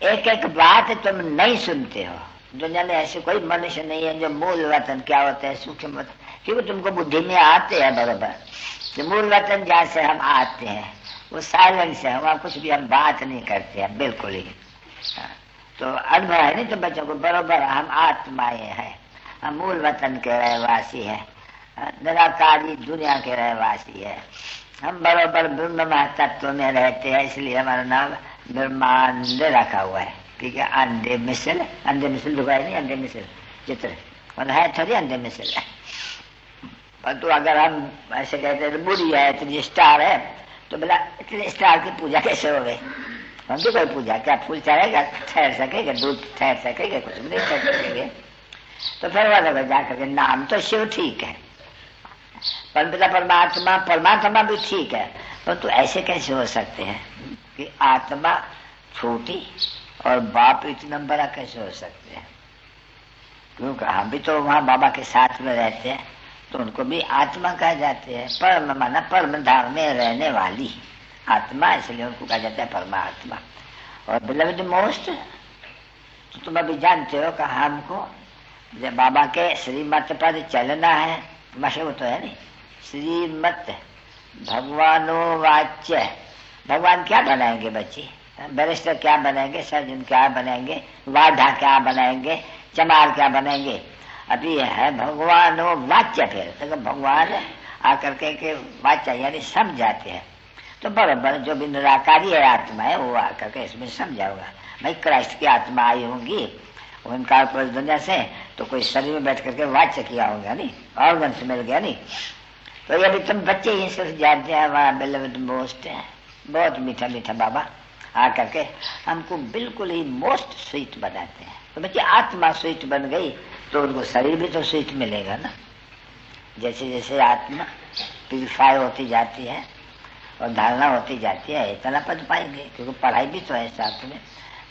एक एक बात तुम नहीं सुनते हो। दुनिया में ऐसे कोई मनुष्य नहीं है जो मूल वतन क्या होता है, सूक्ष्म वतन, क्योंकि तुमको बुद्धि में आते हैं बरोबर। तो मूल वतन जहाँ से हम आते हैं वो साइलेंस है, वहाँ कुछ भी हम बात नहीं करते हैं बिल्कुल ही। तो अनुभव है नहीं तो बच्चों को बरोबर, हम आत्माएं हैं, हम मूल वतन के रहवासी हैं, निराकारी दुनिया के रहवासी है। हम बरोबर ब्रह्म तत्व में रहते हैं, इसलिए हमारा नाम ब्रह्मांड रखा हुआ है। ठीक है, अंडे मिसल दुखाई नहीं, अंडे मिसल चित्र मतलब है थोड़ी अंडे मिसल है। परंतु अगर हम ऐसे कहते हैं बुरी है, इतनी स्टार है, तो बोला इतने स्टार की पूजा कैसे हो गई, हमको कोई पूजा क्या, फूल चढ़ेगा, ठहर सकेगा, दूध ठहर सकेगा, कुछ नहीं ठहर सकेंगे। तो फिर वाले को जाकर के नाम तो शिव ठीक है, परमपिता परमात्मा, परमात्मा भी ठीक है, परंतु ऐसे कैसे हो सकते हैं कि आत्मा छोटी और बाप इतना बड़ा कैसे हो सकते हैं? क्योंकि हम भी तो वहां बाबा के साथ में रहते हैं, तो उनको भी आत्मा कहा जाते हैं। परम माना परम धाम में रहने वाली आत्मा, इसलिए उनको कहा जाता है परमात्मा। और बिलवड मोस्ट, तो तुम अभी जानते हो कि हमको जब बाबा के श्रीमत पर चलना है, मशे वो तो है नहीं, श्रीमत भगवानो वाच्य, भगवान क्या बनाएंगे बच्ची? बैरिस्टर क्या बनाएंगे, सर्जन क्या बनाएंगे, वाढ़ा क्या बनाएंगे, चमार क्या बनाएंगे? अभी है भगवानो वाच्य। फिर तो भगवान आकर के वाच्य यानी समझाते हैं, तो बराबर जो भी निराकारी है आत्मा है वो आकर के इसमें समझाओगा। भाई क्राइस्ट की आत्मा आई होंगी उनका दुनिया से, तो कोई शरीर में बैठ करके वाच्य किया होगा नहीं, ऑर्गन से मिल गया नहीं। तो ये भी तुम बच्चे ही सिर्फ जानते हैं वहाँ बिलवड मोस्ट है, बहुत मीठा मीठा बाबा आकर के हमको बिल्कुल ही मोस्ट स्वीट बनाते हैं। तो बच्चे आत्मा स्वीट बन गई तो उनको शरीर भी तो स्वीट मिलेगा ना। जैसे जैसे आत्मा प्यूरिफाई होती जाती है और धारणा होती जाती है, इतना पद पाएंगे, क्योंकि पढ़ाई भी तो है साथ में।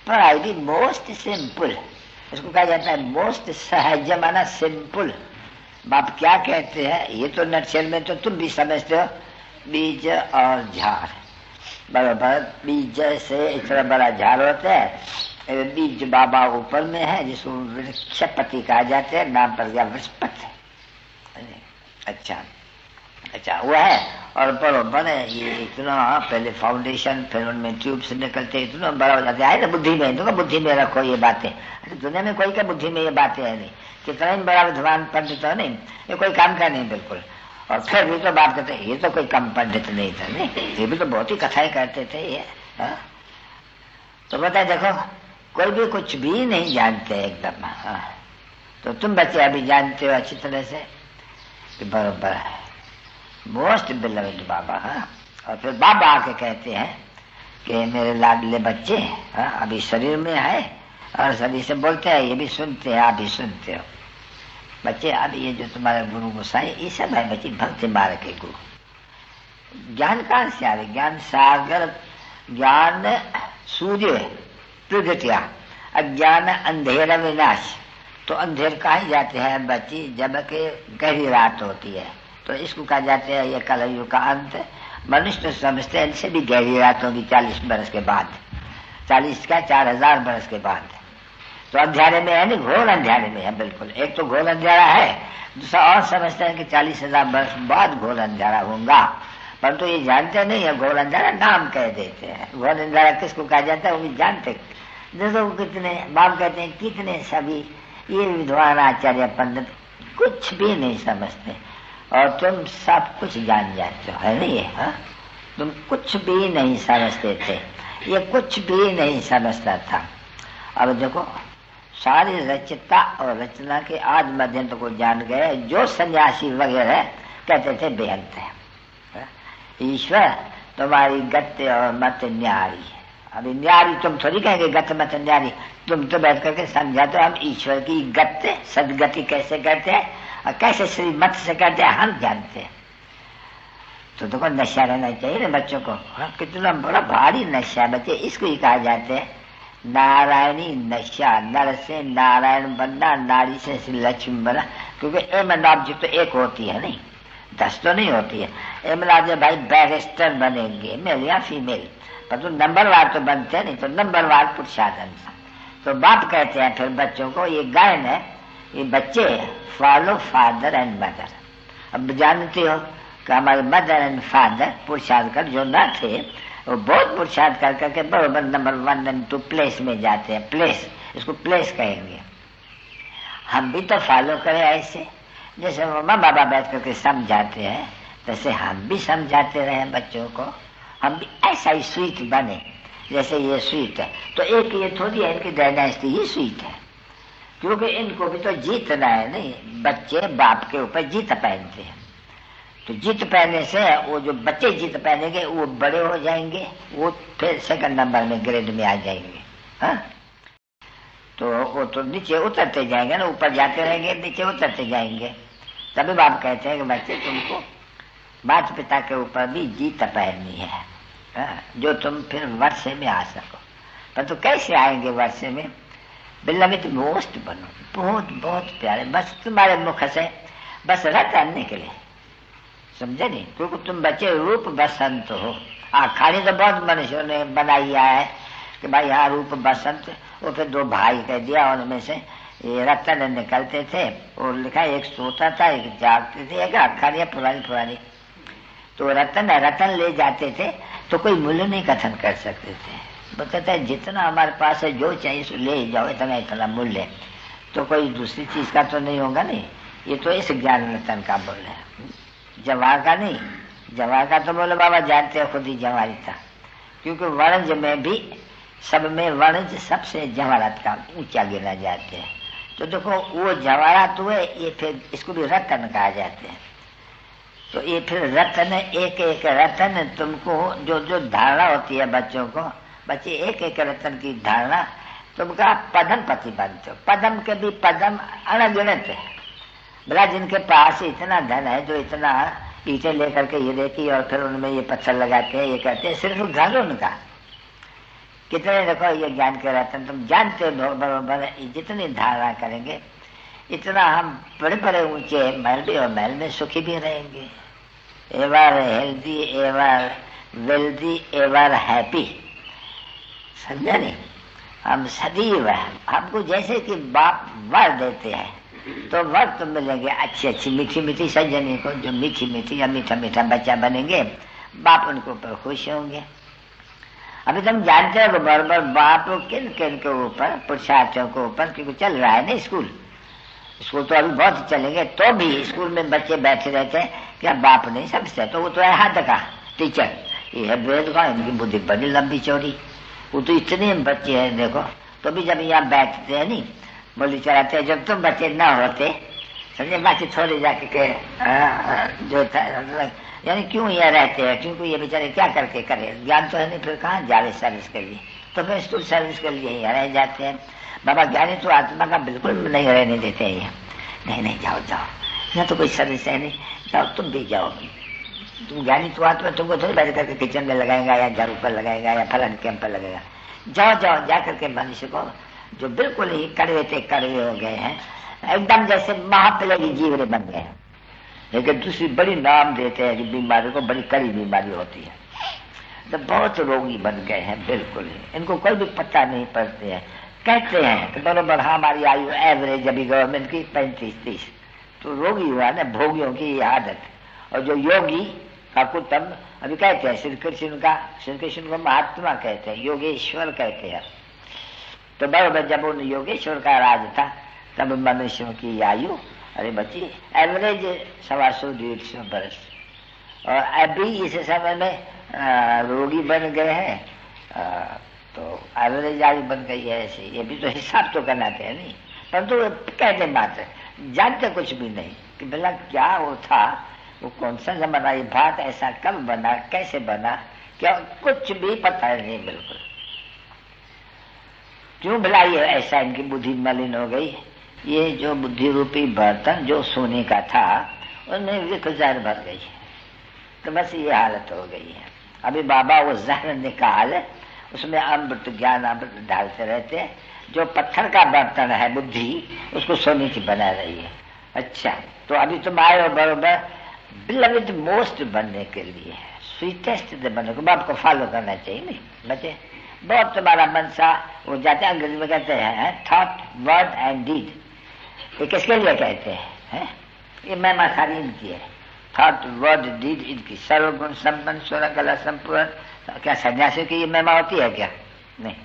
पढ़ाई भी मोस्ट सिंपल, इसको कहा जाता है मोस्ट सहज माना सिंपल। बाप क्या कहते हैं ये तो नटशेल में तो तुम भी समझते हो, बीज और झाड़ बराबर। बीज से इतना बड़ा झाड़ होता है, बीज बाबा ऊपर में है जिसको वृक्षपति कहा जाता है, नाम पर गया वृक्षपति। अच्छा वो है। और बराबर है ये इतना पहले फाउंडेशन, फिर उनमें ट्यूब से निकलते इतना बड़ा हो जाता है ना। बुद्धि में तो बुद्धि में रखो ये बातें, दुनिया में कोई क्या बुद्धि में ये बातें है नहीं, कितना ही बड़ा विद्वान पंडित हो नहीं, ये कोई काम का नहीं बिल्कुल। और फिर भी तो बात करते ये तो कोई कम पंडित नहीं था नहीं, ये भी तो बहुत ही कथाएं करते थे ये। तो बताए देखो कोई भी कुछ भी नहीं जानते एकदम। तो तुम बच्चे अभी जानते हो अच्छी तरह से कि बराबर है मोस्ट बिलवड बाबा। और फिर बाबा आके कहते हैं कि मेरे लाडले बच्चे अभी शरीर में है और शरीर से बोलते हैं, ये भी सुनते हैं, आप भी सुनते हो बच्चे। अब ये जो तुम्हारे गुरु गोसाई ये सब है बच्चे भक्ति मार्ग के गुरु। ज्ञान कहाँ से आ रहे? ज्ञान सागर, ज्ञान सूर्य प्रगतिया, अज्ञान अंधेरा विनाश। तो अंधेर कहाँ जाते हैं बच्ची? जबकि गहरी रात होती है, तो इसको कहा जाते हैं ये कलयुग का अंत। मनुष्य तो समझते हैं इनसे भी गहरी रात होगी 40 बरस के बाद, 40 का 4000 बरस के बाद। तो अंधेरे में है नहीं, घोर अंधेरे में है बिल्कुल। एक तो घोर अंधेरा है, दूसरा और समझते हैं कि 40,000 बरस बाद घोर अंधेरा होगा, परंतु ये जानते नहीं है। घोर अंधेरा नाम कह देते हैं, घोर अंधेरा किसको कहा जाता है वो भी जानते। देखो कितने बाप कहते हैं, कितने सभी ये विद्वान आचार्य पंडित कुछ भी नहीं समझते, और तुम सब कुछ जान जाते हो, है नहीं ये? तुम कुछ भी नहीं समझते थे, ये कुछ भी नहीं समझता था। अब देखो सारी रचता और रचना के आद मध्यंत को जान गए। जो सन्यासी वगैरह कहते थे बेअंत है, ईश्वर तुम्हारी गति और मत न्यारी। अभी न्यारी तुम थोड़ी कहेंगे गति मत न्यारी, तुम तो बैठ करके समझाते हो हम ईश्वर की गति सदगति कैसे करते हैं और कैसे श्रीमत से करते हैं हम जानते हैं। तो देखो नशा रहना चाहिए ना बच्चों को। कितना बड़ा भारी नशा बच्चे, इसको ही कहा जाते हैं नारायणी नशा। नर से नारायण बनना, नारी से श्री लक्ष्मी बनना, क्योंकि एम एंड ऑब्जेक्ट तो एक होती है नहीं, 10 तो नहीं होती है। एम एंड भाई बैरिस्टर बनेंगे मेल या फीमेल, पर तो नंबरवार तो बनते हैं नहीं, तो नंबरवार पुरुषार्थन। तो बाप कहते हैं फिर बच्चों को, ये गायन है, ये बच्चे फॉलो फादर एंड मदर। अब जानते हो कि हमारे मदर एंड फादर पुरुषार्थ कर जो न थे वो बहुत पुरुषार्थ कर करके बराबर नंबर 1 और 2 प्लेस में जाते हैं। प्लेस, इसको प्लेस कहेंगे। हम भी तो फॉलो करें ऐसे, जैसे माँ बाबा बैठ करके समझाते हैं तैसे हम भी समझाते रहे बच्चों को। हम भी ऐसा ही स्वीट बने जैसे ये स्वीट है। तो एक ये थोड़ी है इनकी डायनेस्टी ही स्वीट है, क्योंकि इनको भी तो जीतना है नहीं। बच्चे बाप के ऊपर जीत पहनते हैं, तो जीत पहनने से वो जो बच्चे जीत पहनेंगे वो बड़े हो जाएंगे, वो फिर सेकंड नंबर में ग्रेड में आ जाएंगे। हाँ, तो वो तो नीचे उतरते जाएंगे ना, ऊपर जाते रहेंगे नीचे उतरते जाएंगे। तभी बाप कहते हैं कि बच्चे तुमको माता पिता के ऊपर भी जीत पहननी है, जो तुम फिर वर्षे में आ सको। पर तो कैसे आएंगे वर्षे में? बिल्लामित मोस्ट बनो, बहुत बहुत प्यारे, बस तुम्हारे मुख से बस रट आने के लिए, समझे नहीं? क्योंकि तुम बच्चे रूप बसंत हो। आखानी तो बहुत मनुष्यों ने बनाई है कि भाई यहाँ रूप बसंत, वो फिर दो भाई कह दिया, उनमें से ये रतन निकलते थे और लिखा एक सोता था एक जागते थे, एक आखानियां पुरानी पुरानी। तो रतन ले जाते थे तो कोई मूल्य नहीं कथन कर सकते थे, बताता है जितना हमारे पास है जो चाहिए सो ले जाओ, इतना इतना मूल्य, तो कोई दूसरी चीज का तो नहीं होगा नहीं। ये तो इस ज्ञान रतन का मूल्य है, जवाहर का नहीं। जवाहर का तो बोले बाबा जानते हो खुद ही जवाहरी था, क्योंकि वणज में भी सब में वणज सबसे जवाहरात का ऊंचा गिना जाते हैं। तो देखो वो जवाहरात हुए, ये फिर इसको भी रतन कहा जाते हैं। तो ये फिर रतन, एक एक रतन तुमको जो जो धारणा होती है बच्चों को, बच्चे एक एक रतन की धारणा तुमका पदम पति बनते हो। पदम के भी पदम अनगिनत है। बोला जिनके पास इतना धन है, जो इतना ईंटें लेकर के ये देखी और फिर उनमें ये पत्थर लगाते हैं, ये करते हैं, सिर्फ घर उनका। कितने देखो ये ज्ञान के रतन तुम जानते हो बरोबर, जितनी धारणा करेंगे इतना हम बड़े बड़े ऊंचे महल भी और महल में सुखी भी रहेंगे। Ever healthy, ever wealthy, ever happy, समझा नहीं? हम सदैव हमको जैसे कि बाप वर देते हैं तो वर तो मिलेंगे अच्छी अच्छी मीठी मीठी सज्जनी को, जो मीठी मीठी या मीठा मीठा बच्चा बनेंगे, बाप उनको ऊपर खुश होंगे। अभी तुम जानते हो बराबर बाप किन किन के ऊपर, पुरुषार्थियों के ऊपर, क्योंकि चल रहा है ना स्कूल तो अभी बहुत चलेंगे, तो भी स्कूल में बच्चे बैठे रहते हैं क्या बाप नहीं समझते, तो वो तो है हाथ का टीचर, ये है वेद का, इनकी बुद्धि बड़ी लंबी चौड़ी, वो तो इतने बच्चे हैं देखो। तो भी जब यहाँ बैठते हैं नहीं बोली चलाते हैं, जब तुम बच्चे न होते समझे, बाकी थोड़े जाके जो था यानी क्यों यहाँ रहते हैं, क्योंकि ये बेचारे क्या करके करे, ज्ञान तो है नहीं, फिर कहाँ जा रहे सर्विस के लिए, तो फिर स्कूल सर्विस के लिए यहाँ रह जाते हैं। बाबा ज्ञानी तो आत्मा का बिल्कुल नहीं रहने देते हैं ये, नहीं नहीं जाओ जाओ, यहाँ तो कोई सर्विस है नहीं, जाओ तुम भी जाओ, तुम ज्ञानी तो आत्मा तुमको थोड़ी बैठ करके किचन में लगाएगा या झाड़ू पर लगाएगा या फलाने कैंप पर लगाएगा। जाओ जाओ जा करके मनुष्य को जो बिल्कुल ही कड़वे थे कड़वे हो गए हैं, एकदम जैसे महाप्लेगी जीवरे बन गए हैं, लेकिन दूसरी बड़ी नाम देते हैं कि बीमारी को बड़ी कड़ी बीमारी होती है, तो बहुत रोगी बन गए हैं बिल्कुल ही, इनको कोई भी पता नहीं पड़ते हैं। कहते हैं कि बरोबर हमारी आयु एवरेज अभी गवर्नमेंट की 35-30, तो रोगी हुआ ना भोगियों की आदत। और जो योगी का कुतुब अभी कहते हैं श्री कृष्ण को महात्मा कहते हैं, योगेश्वर कहते हैं। तो बराबर जब उन योगेश्वर का राज था तब मनुष्यों की आयु अरे बच्ची एवरेज 125-150 बरस, और अभी इस समय में रोगी बन गए हैं, तो एवरेज आयु बन गई है ऐसे। ये भी तो हिसाब तो करना है नहीं, परंतु कहते बात है, जानते कुछ भी नहीं कि भला क्या वो था, वो कौन सा जमाना, ये बात ऐसा कब बना, कैसे बना, क्या कुछ भी पता नहीं बिल्कुल। क्यों भला ये ऐसा इनकी बुद्धि मलिन हो गई? ये जो बुद्धि रूपी बर्तन जो सोने का था उनमें विख जहर भर गई, तो बस ये हालत हो गई है। अभी बाबा वो जहर निकाल उसमें अमृत ज्ञान अमृत डालते रहते हैं, जो पत्थर का बर्तन है बुद्धि उसको सोने की बना रही है। अच्छा, तो अभी तुम आए हो बरोबर बिलविड मोस्ट बनने के लिए, स्वीटेस्ट बनने को आपको फॉलो करना चाहिए नहीं बच्चे। बहुत तुम्हारा मनसा वो जाते हैं, अंग्रेजी में कहते हैं थॉट वर्ड एंड डीड। ये किसके लिए कहते हैं? ये महिमा सारी इनकी है, थॉट वर्ड डीड इनकी, सर्वगुण संपन्न स्वर कला संपूर्ण। क्या सन्यासी की ये महिमा होती है क्या? नहीं,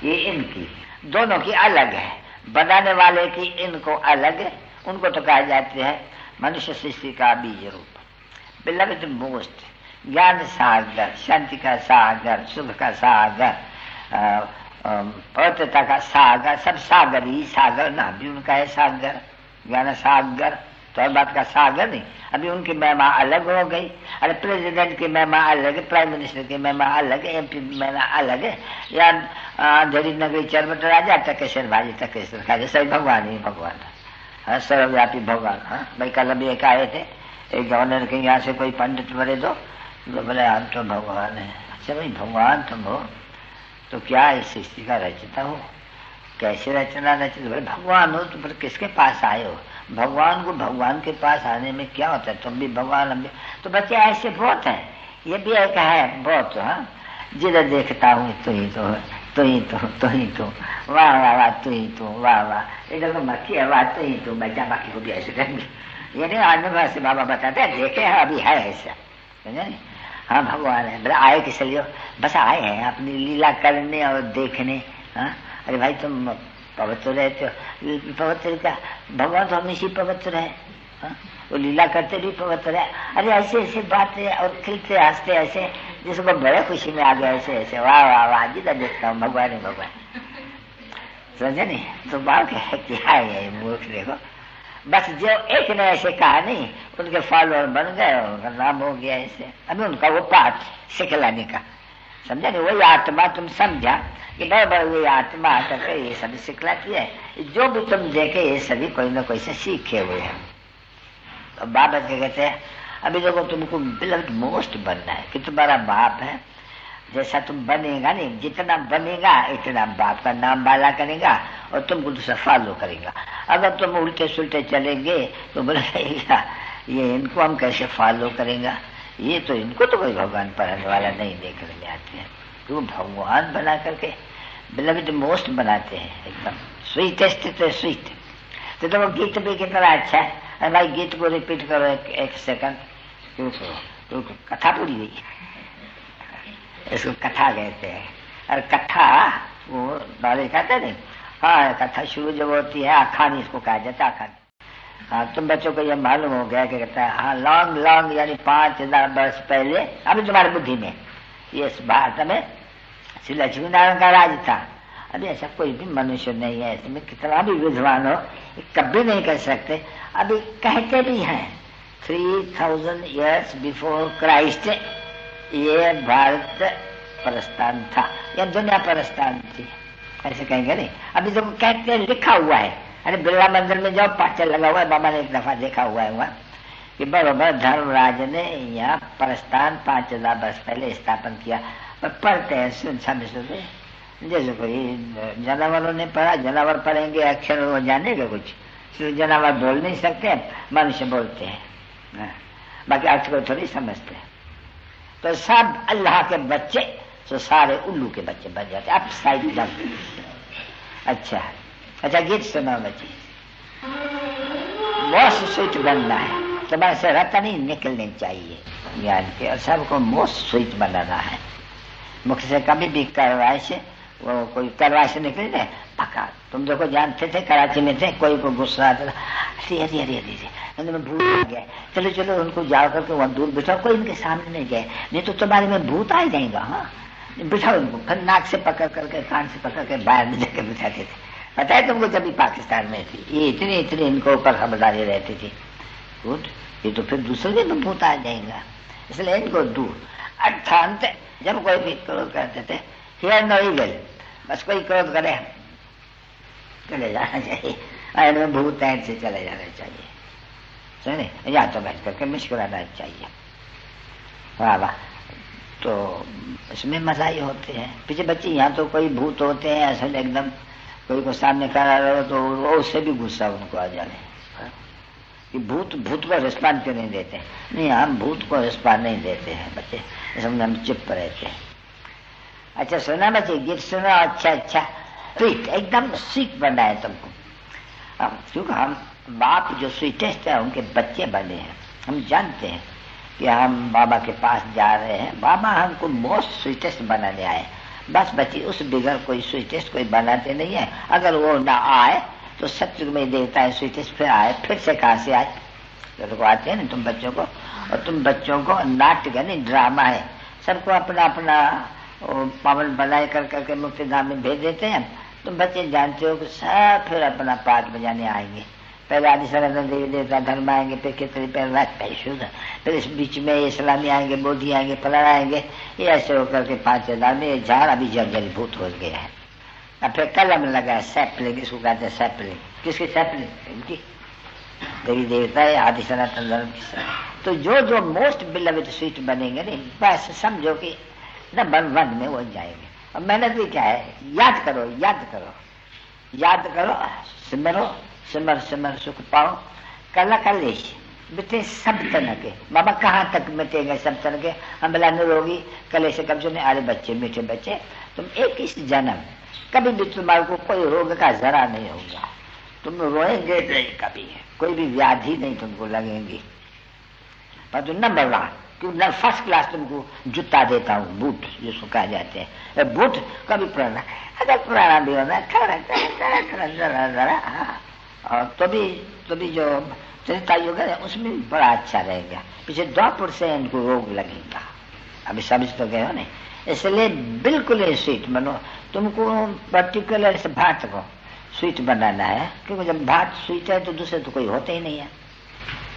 ये इनकी दोनों की अलग है, बनाने वाले की इनको अलग है। उनको तो कहा जाते हैं मनुष्य सृष्टि का बीज रूप, बिलविड मोस्ट, ज्ञान सागर, शांति का सागर, सुख का सागर, पवित्रता का सागर, सब सागर ही सागर, नाम भी उनका है सागर, ज्ञान सागर, तो और बात का सागर नहीं। अभी उनकी महिमा अलग हो गई। अरे प्रेसिडेंट की महिमा अलग है, प्राइम मिनिस्टर की महिमा अलग है, MP की महिमा अलग है, या झरी नगरी चरबट राजा टकेश्वर भाजी टकेश्वर खाजे, सही भगवान ही भगवान, सर्वव्यापी भगवान। हाँ भाई, कल अभी एक आए थे एक गवर्नर के यहाँ से कोई पंडित बने तो बोले हम तो भगवान है। अच्छा भाई भगवान तुम हो तो क्या इस सृष्टि का रचना हो? कैसे रचना रचित? बोले भगवान हो तो फिर किसके पास आए हो? भगवान को भगवान के पास आने में क्या होता है? तुम भी भगवान हम भी। तो बच्चे ऐसे बहुत है, ये भी एक है बहुत। हाँ, जिधर देखता हूँ तू ही तो, तू ही तो, तू ही तो, वाह वाह वाह, तू ही तो, वाह वाह। इधर तो मक्खी है, वाह तू ही तो, बच्चा बाकी को भी ऐसे करेंगे। ये नहीं अनुभव से बाबा बताते हैं, देखे हैं अभी है ऐसा, समझे? हाँ भगवान है। बोले आए किस लिए? बस आए हैं अपनी लीला करने और देखने। हाँ, अरे भाई तुम पवित्र रहते हो, पवित्र क्या? भगवान तो हमेशा पवित्र है। हाँ? वो लीला करते भी पवित्र है। अरे ऐसे ऐसे बातें और खिलते हंसते ऐसे जिसको बड़े खुशी में आ गया ऐसे ऐसे, वाह वाह वाह, जिधर देखता हूँ भगवान है भगवान। समझे नहीं? तो बात क्या है मूर्ख देखो। बस जो एक ने ऐसे कहा नहीं, उनके फॉलोअर बन गए, उनका नाम हो गया ऐसे। अभी उनका वो पाठ सिखलाने का, समझा नहीं? वही आत्मा तुम समझा कि बराबर वही आत्मा आकर ये सभी सिखलाती है। जो भी तुम देखे ये सभी कोई ना कोई से सीखे हुए हैं। तो बाबा क्या कहते हैं, अभी देखो तुमको बिल्कुल मोस्ट बनना है कि तुम्हारा बाप है, जैसा तुम बनेगा नहीं, जितना बनेगा इतना बाप का नाम बाला करेगा और तुमको दूसरा फॉलो करेगा। अगर तुम उल्टे सुलटे चलेंगे तो बोलेगा ये इनको हम कैसे फॉलो करेंगे, ये तो इनको तो कोई भगवान पढ़ाने वाला नहीं देखने में आते हैं। तो भगवान बना करके बिल्कुल मोस्ट बनाते हैं, एकदम स्वीटेस्ट तो स्वीट। तो वो गीत भी कितना अच्छा है। अरे भाई गीत को रिपीट करो एक सेकंड, तो कथा पूरी हुई, इसको कथा कहते हैं। और कथा वो नॉलेज कहते नहीं। हाँ, कथा शुरू जब होती है आखानी इसको कहा जाता है, आखानी। हाँ, तुम बच्चों को ये मालूम हो गया कि कहता है हाँ लॉन्ग लॉन्ग यानी 5000 वर्ष पहले, अभी तुम्हारी बुद्धि में ये भारत में श्री लक्ष्मी नारायण का राज था। अभी ऐसा कोई भी मनुष्य नहीं है, इसमें कितना भी विद्वान हो कभी नहीं कर सकते। अभी कहते भी हैं 3000 years बिफोर क्राइस्ट ये भारत परस्थान था या दुनिया परस्थान थी, ऐसे कहेंगे नहीं। अभी तो कहते लिखा हुआ है। अरे बिरला मंदिर में जाओ, पाचर लगा हुआ है, बाबा ने एक दफा देखा हुआ है वहाँ कि बराबर धर्मराज ने यहाँ परस्थान 5000 वर्ष पहले स्थापन किया। पढ़ते हैं सुनते, जैसे कोई जानवरों ने पढ़ा, जानवर पढ़ेंगे अक्षर वो जानेगा कुछ, सिर्फ जानवर बोल नहीं सकते, मनुष्य बोलते हैं, बाकी अर्थ को थोड़ी समझते हैं। तो सब अल्लाह के बच्चे तो सारे उल्लू के बच्चे बन जाते, अब साइड डाउन। अच्छा अच्छा, गीत सुनाओ बच्चे। मोस्ट स्वीट बनना है, तुम्हारे से रत्न नहीं निकलने चाहिए ज्ञान के, और सबको मोस्ट स्वीट बनाना है। मुख से कभी भी करवाए से वो कोई करवाए से निकले ना पका। तुम देखो जानते थे कराची में थे, कोई को गुस्सा आता था, अरे अरे अरे अरे मैं भूत आ गया, चलो चलो उनको जा करके वहाँ दूर बिठाओ, कोई इनके सामने नहीं गए, नहीं तो तुम्हारे में भूत आ जाएगा। हाँ, बिठाओ इनको। फिर नाक से पकड़ करके कान से पकड़ के बाहर में जाकर बिठाते थे। पता है तुमको, जब भी पाकिस्तान में थी ये इतनी इतनी इनको ऊपर खबरदारी रहती थी, भूत ये तो फिर दूसरे दिन में भूत आ जाएगा, इसलिए इनको दूर। अर्थांत जब कोई भी क्रोध करते थे, हियर नो इविल, बस कोई क्रोध करे चले जाना चाहिए, इनमें भूत ऐड से चले जाना चाहिए, समझे? या तो बैठ करके मुस्कुराना चाहिए। वाह वाह, तो इसमें मजा ही होते हैं। पीछे बच्चे यहाँ तो कोई भूत होते हैं असल एकदम, कोई को सामने खड़ा रहो तो वो उससे भी गुस्सा उनको आ जाए कि भूत को रिस्पॉन्ड क्यों नहीं देते। नहीं, हम भूत को रिस्पॉन्ड नहीं देते हैं बच्चे, इसमें हम चुप रहते हैं। अच्छा सुना बच्चे, गीत सुना। अच्छा अच्छा, स्वीट एकदम स्वीट बना है तुमको। क्योंकि हम बाप जो स्वीटेस्ट है उनके बच्चे बने हैं। हम जानते हैं कि हम बाबा के पास जा रहे हैं, बाबा हमको मोस्ट स्वीटेस्ट बनाने आए। बस बच्चे उस बिगड़ कोई स्वीटेस्ट कोई बनाते नहीं है। अगर वो ना आए तो सत्युग में देता है स्वीटेस्ट, फिर आए, फिर से कहाँ से आए? तो आते हैं ना तुम बच्चों को, और तुम बच्चों को नाटक है नहीं ड्रामा है, सबको अपना अपना पावन बनाए कर करके मुक्ति धाम में भेज देते हैं। तुम बच्चे जानते हो कि सब फिर अपना पाठ बजाने आएंगे। पहले आदि सनातन देवी देवता धर्म आएंगे, फिर खिचड़ी पहले शुद्ध, फिर इस बीच में इस्लामी आएंगे, बोधी आएंगे, फलाना आएंगे। ये ऐसे होकर के 5000 में ये झाड़ अभी जर्जरीभूत हो गया है। अब फिर कलम लगा सैपलिंग, इसको कहते हैं सैपलिंग। किसकी सैपलिंग? इनकी। देवी देवता है, आदि सनातन धर्म की सब। तो जो जो मोस्ट बिलवेड स्वीट बनेंगे नहीं, बस समझो कि नंबर 1 में वो जाएंगे। और मेहनत भी क्या है, याद करो याद करो याद करो, सिमरो सिमर सिमर सुख पाओ, कला कलेश बिते सब तरह के। बाबा कहाँ तक मिटेंगे सब तरह के, हम भला निरोगी कलेश कब सुने। अरे बच्चे मीठे बच्चे, तुम 21 जन्म कभी भी तुम्हारे को कोई रोग का जरा नहीं होगा, तुम रोएंगे नहीं कभी, कोई भी व्याधि नहीं तुमको लगेंगी। पर तो नंबर 1 क्यों फर्स्ट क्लास तुमको जूता देता हूँ, बूट जिसको कहा जाते हैं। बूट कभी पुराना, अगर पुराना भी होना थोड़ा जरा जरा, और तो भी जो त्रेता युग है उसमें भी बड़ा अच्छा रहेगा। पीछे द्वापर से इनको रोग लगेगा, अभी समझ तो गए हो नहीं। इसलिए बिल्कुल ही स्वीट बनो। तुमको पर्टिकुलर से भात को स्वीट बनाना है, क्योंकि जब भात स्वीट है तो दूसरे तो कोई होते ही नहीं है,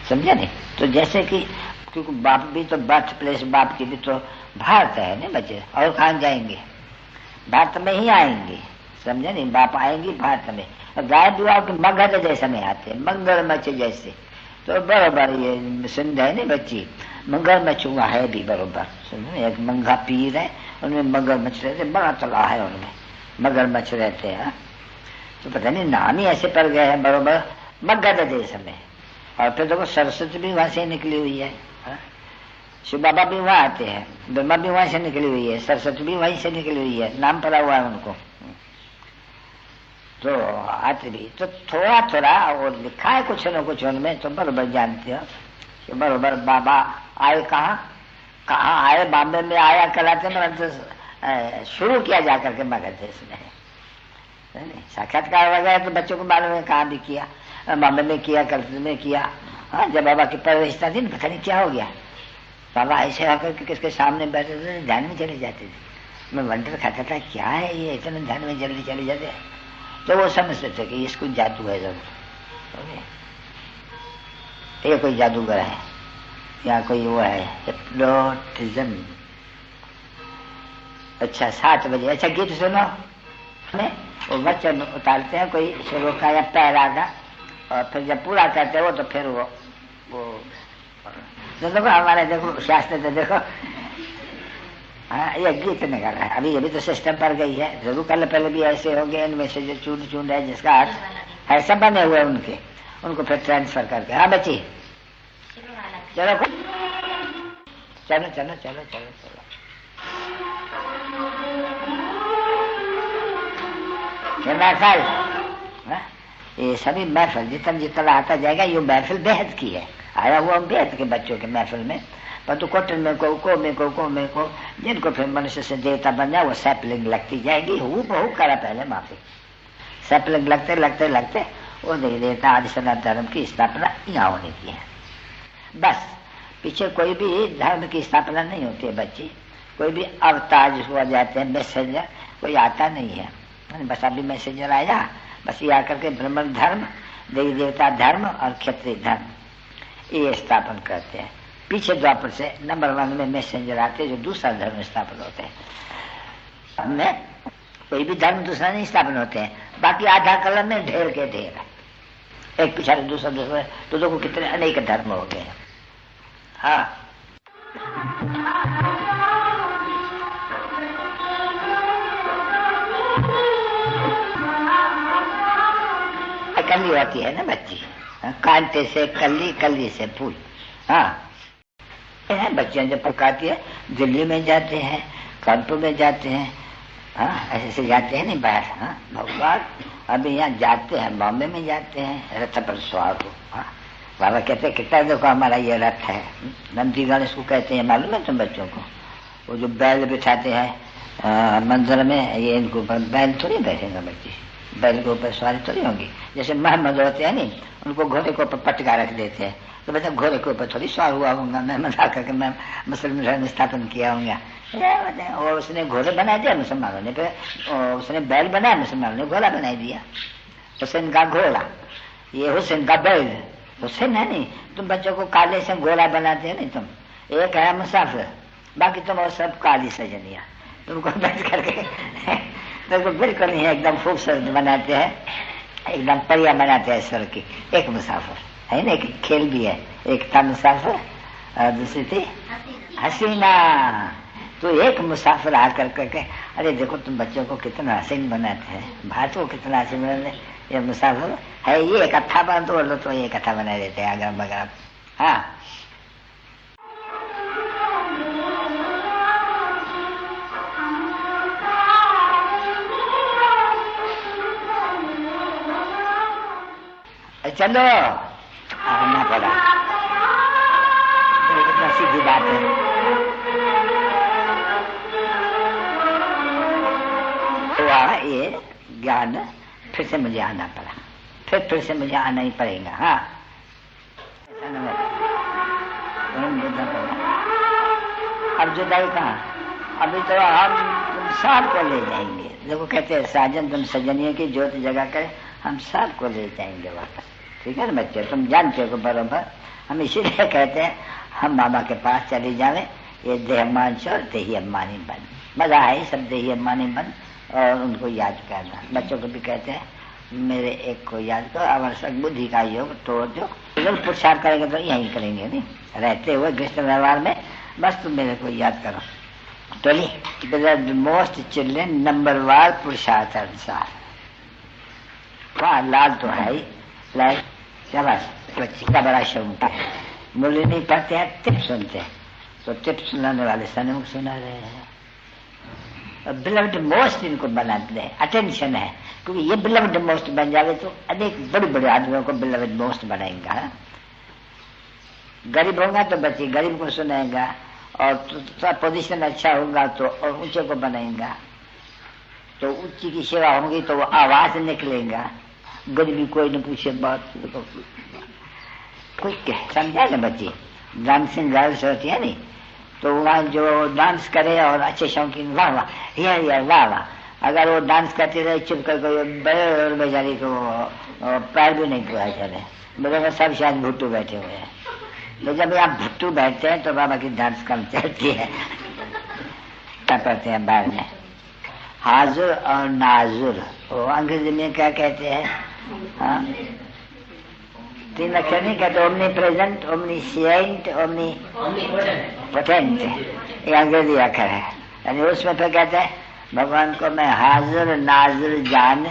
समझे नहीं। तो जैसे कि क्योंकि बाप भी तो बर्थ प्लेस, बाप की भी तो भारत है ना बच्चे, और कहाँ जाएंगे, भारत में ही आएंगे, समझे नहीं। बाप आएंगे भारत में। गाय विवाह के मगध जैसे में आते हैं, मगरमच्छ जैसे। तो बरोबर ये सिंध है ना बच्ची, मगरमच्छ हुआ है भी बरोबर, समझे। एक मंगा पीर है, उनमें मगरमच्छ रहते, बड़ा तालाब है उनमें मगरमच्छ रहते हैं। तो पता नहीं नाम ही ऐसे पड़ गए हैं बरोबर मगध देश में। और फिर देखो सरस्वती भी वहां से निकली हुई है, शिव बाबा भी वहां आते हैं, ब्रह्मा भी वहां से निकली हुई है, सरस्वती भी वहीं से निकली हुई है, नाम पड़ा हुआ है उनको। तो आते भी तो थोड़ा थोड़ा वो लिखा है कुछ न कुछ उनमें, तो बरोबर जानते हो कि बरोबर बाबा आए कहाँ आए, बॉम्बे में आया कराते में शुरू किया जाकर के मगध देश में। साक्षात्कार वगैरह तो बच्चों को मालूम है कहाँ भी किया, बॉम्बे में किया, कलकत्ता में किया। हाँ, जब बाबा की परवरिशता थी पता नहीं क्या हो गया, बाबा ऐसे आकर के किसके सामने बैठे थे, ध्यान में चले जाते थे। मैं वंडर खाता था क्या है ये, इतना ध्यान में जल्दी चले जाते। तो वो समझते थे कि इसको जादू है जरूर, ये कोई जादूगर है या कोई वो है, हिप्नोटिज्म। अच्छा 7 बजे, अच्छा गीत सुनो, वो वचन उतारते हैं कोई शुरू का या पहला का, और फिर जब पूरा करते हो तो फिर वो तो देखो हमारे देखो शास्त्र तो देखो, हाँ ये गीत निकल रहा है। अभी तो सिस्टम पर गई है, जरूर कल पहले भी ऐसे हो गए, इनमें से जो चूंड चूंड है जिसका अर्थ है सब बने हुए उनके, उनको फिर ट्रांसफर करके। हाँ बच्ची चलो चलो चलो चलो चलो चलो महफिल, ये सभी महफिल जितना आता जाएगा, ये महफिल बेहद की है, आया हुआ बेहद के बच्चों के महफिल में। पर तो कोटन में को जिनको फिर मनुष्य से देवता बन जाए वो सैपलिंग लगती जाएगी। हूँ बहु करा पहले माफी, सैपलिंग लगते लगते लगते वो देवता आदि सनातन धर्म की स्थापना यहाँ होने की है। बस पीछे कोई भी धर्म की स्थापना नहीं होती है बच्ची, कोई भी अवतार जिसको जाते हैं मैसेंजर कोई आता नहीं है। बस अभी मैसेंजर आया, बस ये आकर के ब्राह्मण धर्म, देवी देवता धर्म और क्षत्रिय धर्म ये स्थापन करते हैं। पीछे द्वापर से नंबर 1 में मैसेंजर आते हैं जो दूसरा धर्म स्थापन होते हैं। हमने कोई भी धर्म दूसरा नहीं स्थापन होते हैं, बाकी आधा कलम में ढेर के ढेर है, एक पिछाड़े दूसरा दूसरा, तो देखो कितने अनेक धर्म हो गए हैं। हाँ कली होती है ना बच्ची, कांटे से कली, कली से फूल। हाँ बच्चियां जब पकाती है दिल्ली में जाते हैं, कानपुर में जाते हैं, हाँ ऐसे जाते हैं नहीं बाहर। हाँ भगवान अभी यहाँ जाते हैं, बॉम्बे में जाते हैं रथ पर सवार हो। हाँ बाबा कहते हैं कितना देखो हमारा ये रथ है, नंदी गणेश को कहते हैं, मालूम है तुम बच्चों को। वो जो बैल बिठाते हैं मंदिर में, ये इनको बैल थोड़ी बैठेगा बच्ची, बैल के ऊपर सवारी थोड़ी होगी। जैसे महमद होते हैं नहीं, उनको घोड़े के ऊपर पटका रख देते हैं, तो बेटा घोड़े के ऊपर थोड़ी सवार हुआ होगा, महमद आकर के मैं मुस्लिम धर्म स्थापन किया होगा। और उसने घोड़े बना दिया मुसलमानों ने, फिर उसने बैल बनाया मुसलमानों ने घोड़ा बना दिया। हुसैन का घोड़ा, ये हुसैन का बैल। हुसैन है नहीं, तुम बच्चों को काले से घोड़ा बनाते हैं नहीं, तुम एक है मुसाफिर, बाकी तुम और सब काली सजनिया, तुमको बैठ करके तो बिल्कुल नहीं है, एकदम खूबसूरत बनाते हैं, एकदम परिया बनाते हैं सर की, एक मुसाफिर। है ना, एक खेल भी है, एक था मुसाफिर और दूसरी थी हसीना। तो एक मुसाफिर आकर करके, अरे देखो तुम बच्चों को कितना हसीन बनाते हैं, भात को कितना हसीन बनाते, ये मुसाफिर है, ये कथा बना तो तो ये कथा बना देते हैं अगर बगैर। हाँ चलो आना पड़ा, कितना सीधी बात है। हुआ ये ज्ञान, फिर से मुझे आना पड़ा, फिर से मुझे आना ही पड़ेगा। हाँ अब जुदाई कहाँ, अभी तो हम तुम सबको ले जाएंगे। देखो कहते हैं साजन तुम सजनियों की ज्योत जगा कर हम सबको ले जाएंगे वापस। ठीक है ना बच्चे, तुम जानते हो बरोबर। हम इसीलिए कहते हैं हम बाबा के पास चले जावे, ये देहमांश और देही अम्मानी बन, मजा है सब देही अम्मानी बन और उनको याद करना। बच्चों को भी कहते हैं मेरे एक को याद करो, आवश्यक बुद्धि का योग तोड़ दो। पुरुषार्थ करेंगे तो यही करेंगे नहीं, रहते हुए कृष्ण व्यवहार में बस तुम मेरे को याद करो। तो मोस्ट चिल्ड्रेन नंबर वार पुरुषार्थ अनुसार। हाँ लाल तो है ही, लाल शाबाश, बच्चे का बड़ा शौक है। मूल्य नहीं पढ़ते हैं, टिप सुनते हैं, तो टिप सुनाने वाले सन्मुख सुना रहे हैं। बिलव्ड मोस्ट इनको बनाते हैं, अटेंशन है, क्योंकि ये बिलव्ड मोस्ट बन जावे तो अनेक बड़े बड़े आदमियों को बिलव्ड मोस्ट बनाएगा। गरीब होगा तो बच्चे गरीब को सुनाएगा, और तो पोजीशन अच्छा होगा तो और ऊंचे को बनाएगा, तो ऊंची की सेवा होगी तो वो आवाज निकलेगा। गरीबी कोई न पूछे बात, कोई समझा ना बच्चे। डांसिंग गर्ल्स होती है नहीं, तो वहाँ जो डांस करे और अच्छे शौकीन, वाह वाह यार वाह वाह, अगर वो डांस करते रहे चुप कर बेचारी को पैर भी नहीं पूरा चले। मेरे सब शायद भुट्टू बैठे हुए हैं, तो जब आप भुट्टू बैठते हैं तो बाबा की डांस कम चलती है। क्या करते हैं बाहर में हाजुर और नाजुर, वो अंग्रेजी में क्या कहते हैं? हाँ 3 अक्षर नहीं कहते, omnipresent, omniscient, omnipotent, ये अंग्रेजी अक्षर है। यानी उसमें फिर कहते हैं भगवान को मैं हाजिर नाजिर जान,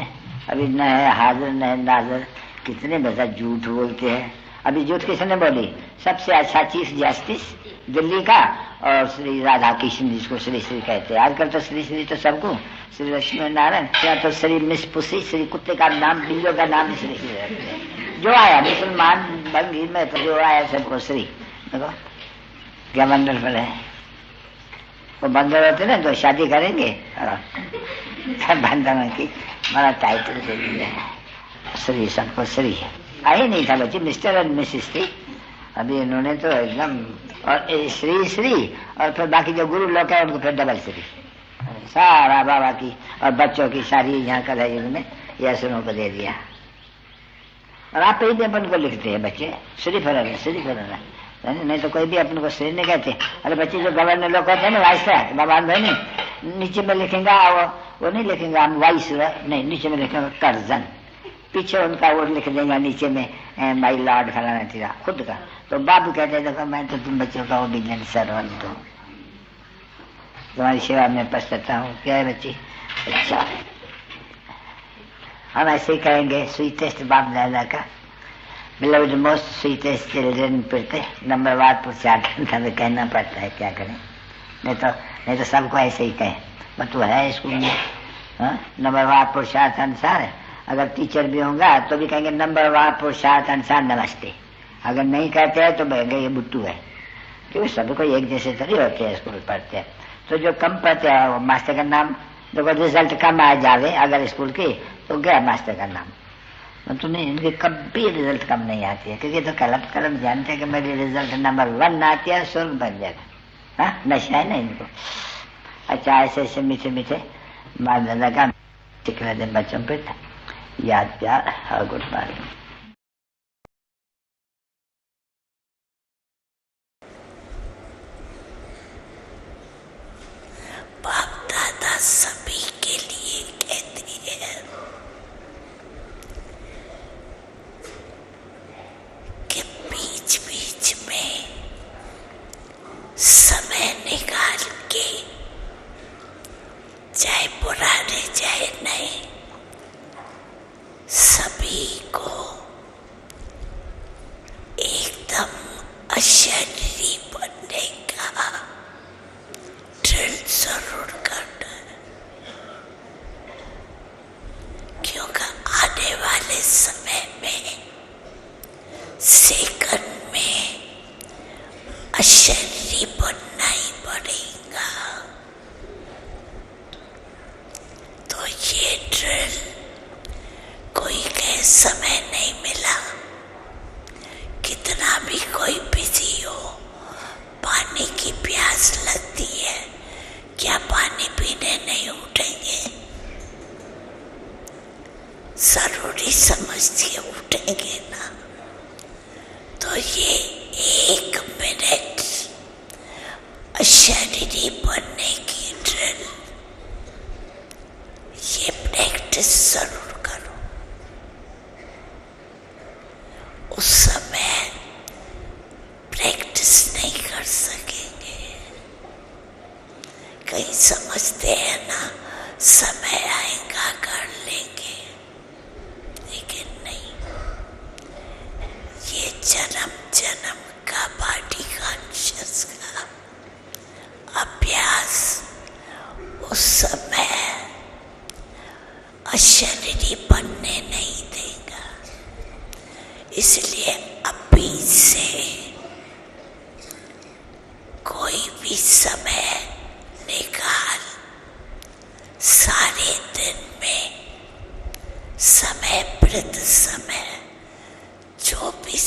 अभी न है हाजिर न है नाजिर। कितने बड़ा झूठ बोलते हैं। अभी झूठ किसने बोली? सबसे अच्छा चीफ जस्टिस दिल्ली का और श्री राधा कृष्ण जिसको श्री श्री कहते हैं। आजकल तो श्री श्री तो सबको, श्री लक्ष्मी नारायण, या तो श्री मिस पुसी, श्री कुत्ते का नाम, बिल्लियों का नाम श्री श्री रखते हैं। जो आया मुसलमान बंगी में तो जो आया सबको श्री। देखो क्या वंडरफुल है। वो बंदर होते ना तो शादी करेंगे बंदरों की बड़ा टाइटल दे दिया श्री, सबको श्री। आई नहीं था बच्ची, मिस्टर एंड मिसिस थी। अभी इन्होंने तो एकदम, और श्री श्री, और फिर बाकी जो गुरु लोग हैं उनको फिर डबल श्री, सारा बाबा की और बच्चों की सारी यहाँ कल है इन्होंने यह सुनों को दे दिया। और आप ही भी अपन को लिखते हैं बच्चे श्री फरन है, श्री फरन है, नहीं तो कोई भी अपन को श्री नहीं कहते। अरे बच्चे जो गवर्नर लोग कहते हैं ना वाइस है, भगवान भाई नहीं, नीचे में लिखेंगे वो नहीं लिखेंगे हम वाइस नहीं, नीचे में लिखेंगे कर्जन, पीछे उनका वो लिख देंगे नीचे में माई लॉर्ड फलाना तेरा खुद का। तो बाबू कहते हैं देखो मैं तो तुम बच्चों का ओबिडियंट सर्वेंट हूँ, तुम्हारी सेवा में पछताता हूँ। क्या है बच्ची? अच्छा हम ऐसे ही कहेंगे स्वीटेस्ट बाप दादा का, बिलव्ड मोस्ट स्वीटेस्ट चिल्ड्रन पढ़ते नंबर वार पुरुषार्थ हमें कहना पड़ता है, क्या करें, नहीं तो सबको ऐसे ही कहें। बट वो है स्कूल में नंबर वार पुरुषार्थ अनुसार है। अगर टीचर भी होगा तो भी कहेंगे नंबर वार पुरुषार्थ अनुसार नमस्ते। अगर नहीं कहते हैं तो कहेंगे ये बुट्टू है, क्योंकि सबको एक जैसे थोड़ी होते हैं स्कूल पढ़ते हैं। तो जो कम पढ़ते हैं वो मास्टर का नाम, देखो रिजल्ट कम आ जावे अगर स्कूल की तो गया मास्टर का नाम। तो नहीं, इनकी कभी रिजल्ट कम नहीं आती है, क्योंकि तो कलम जानते हैं कि मेरी रिजल्ट नंबर 1 आती है, स्वर्ग बन जाएगा। हाँ नशा है ना इनको। अच्छा ऐसे ऐसे मीठे मीठे माँ दादा का सिखने दें बच्चों पे, याद प्यार और गुड मॉर्निंग। बाप दादा सभी के लिए कहते हैं चाहे पुराने चाहे नए, सभी को एकदम अशरीरी बनने का ड्रिल जरूर करना है, क्योंकि आने वाले समय में सेकंड में अशरीरी बनना ही पड़ेगा। तो ये ड्रिल कोई कहे समय नहीं मिला, कितना भी कोई बिजी हो, पानी की प्यास लगती है, क्या पानी पीने नहीं उठेंगे? जरूरी समझ के उठेंगे ना। तो ये 1 मिनट अशरीरी बनने की ड्रिल, ये प्रैक्टिस जरूर करो। उस समय प्रैक्टिस नहीं कर सकेंगे। कहीं समझते हैं ना समय आएगा कर लेंगे, लेकिन नहीं। ये जन्म जन्म का बॉडी कॉन्शियस का अभ्यास उस समय अशरीरी बनने नहीं देगा। इसलिए अभी से कोई भी समय निकाल, सारे दिन में समय प्रति समय जो भी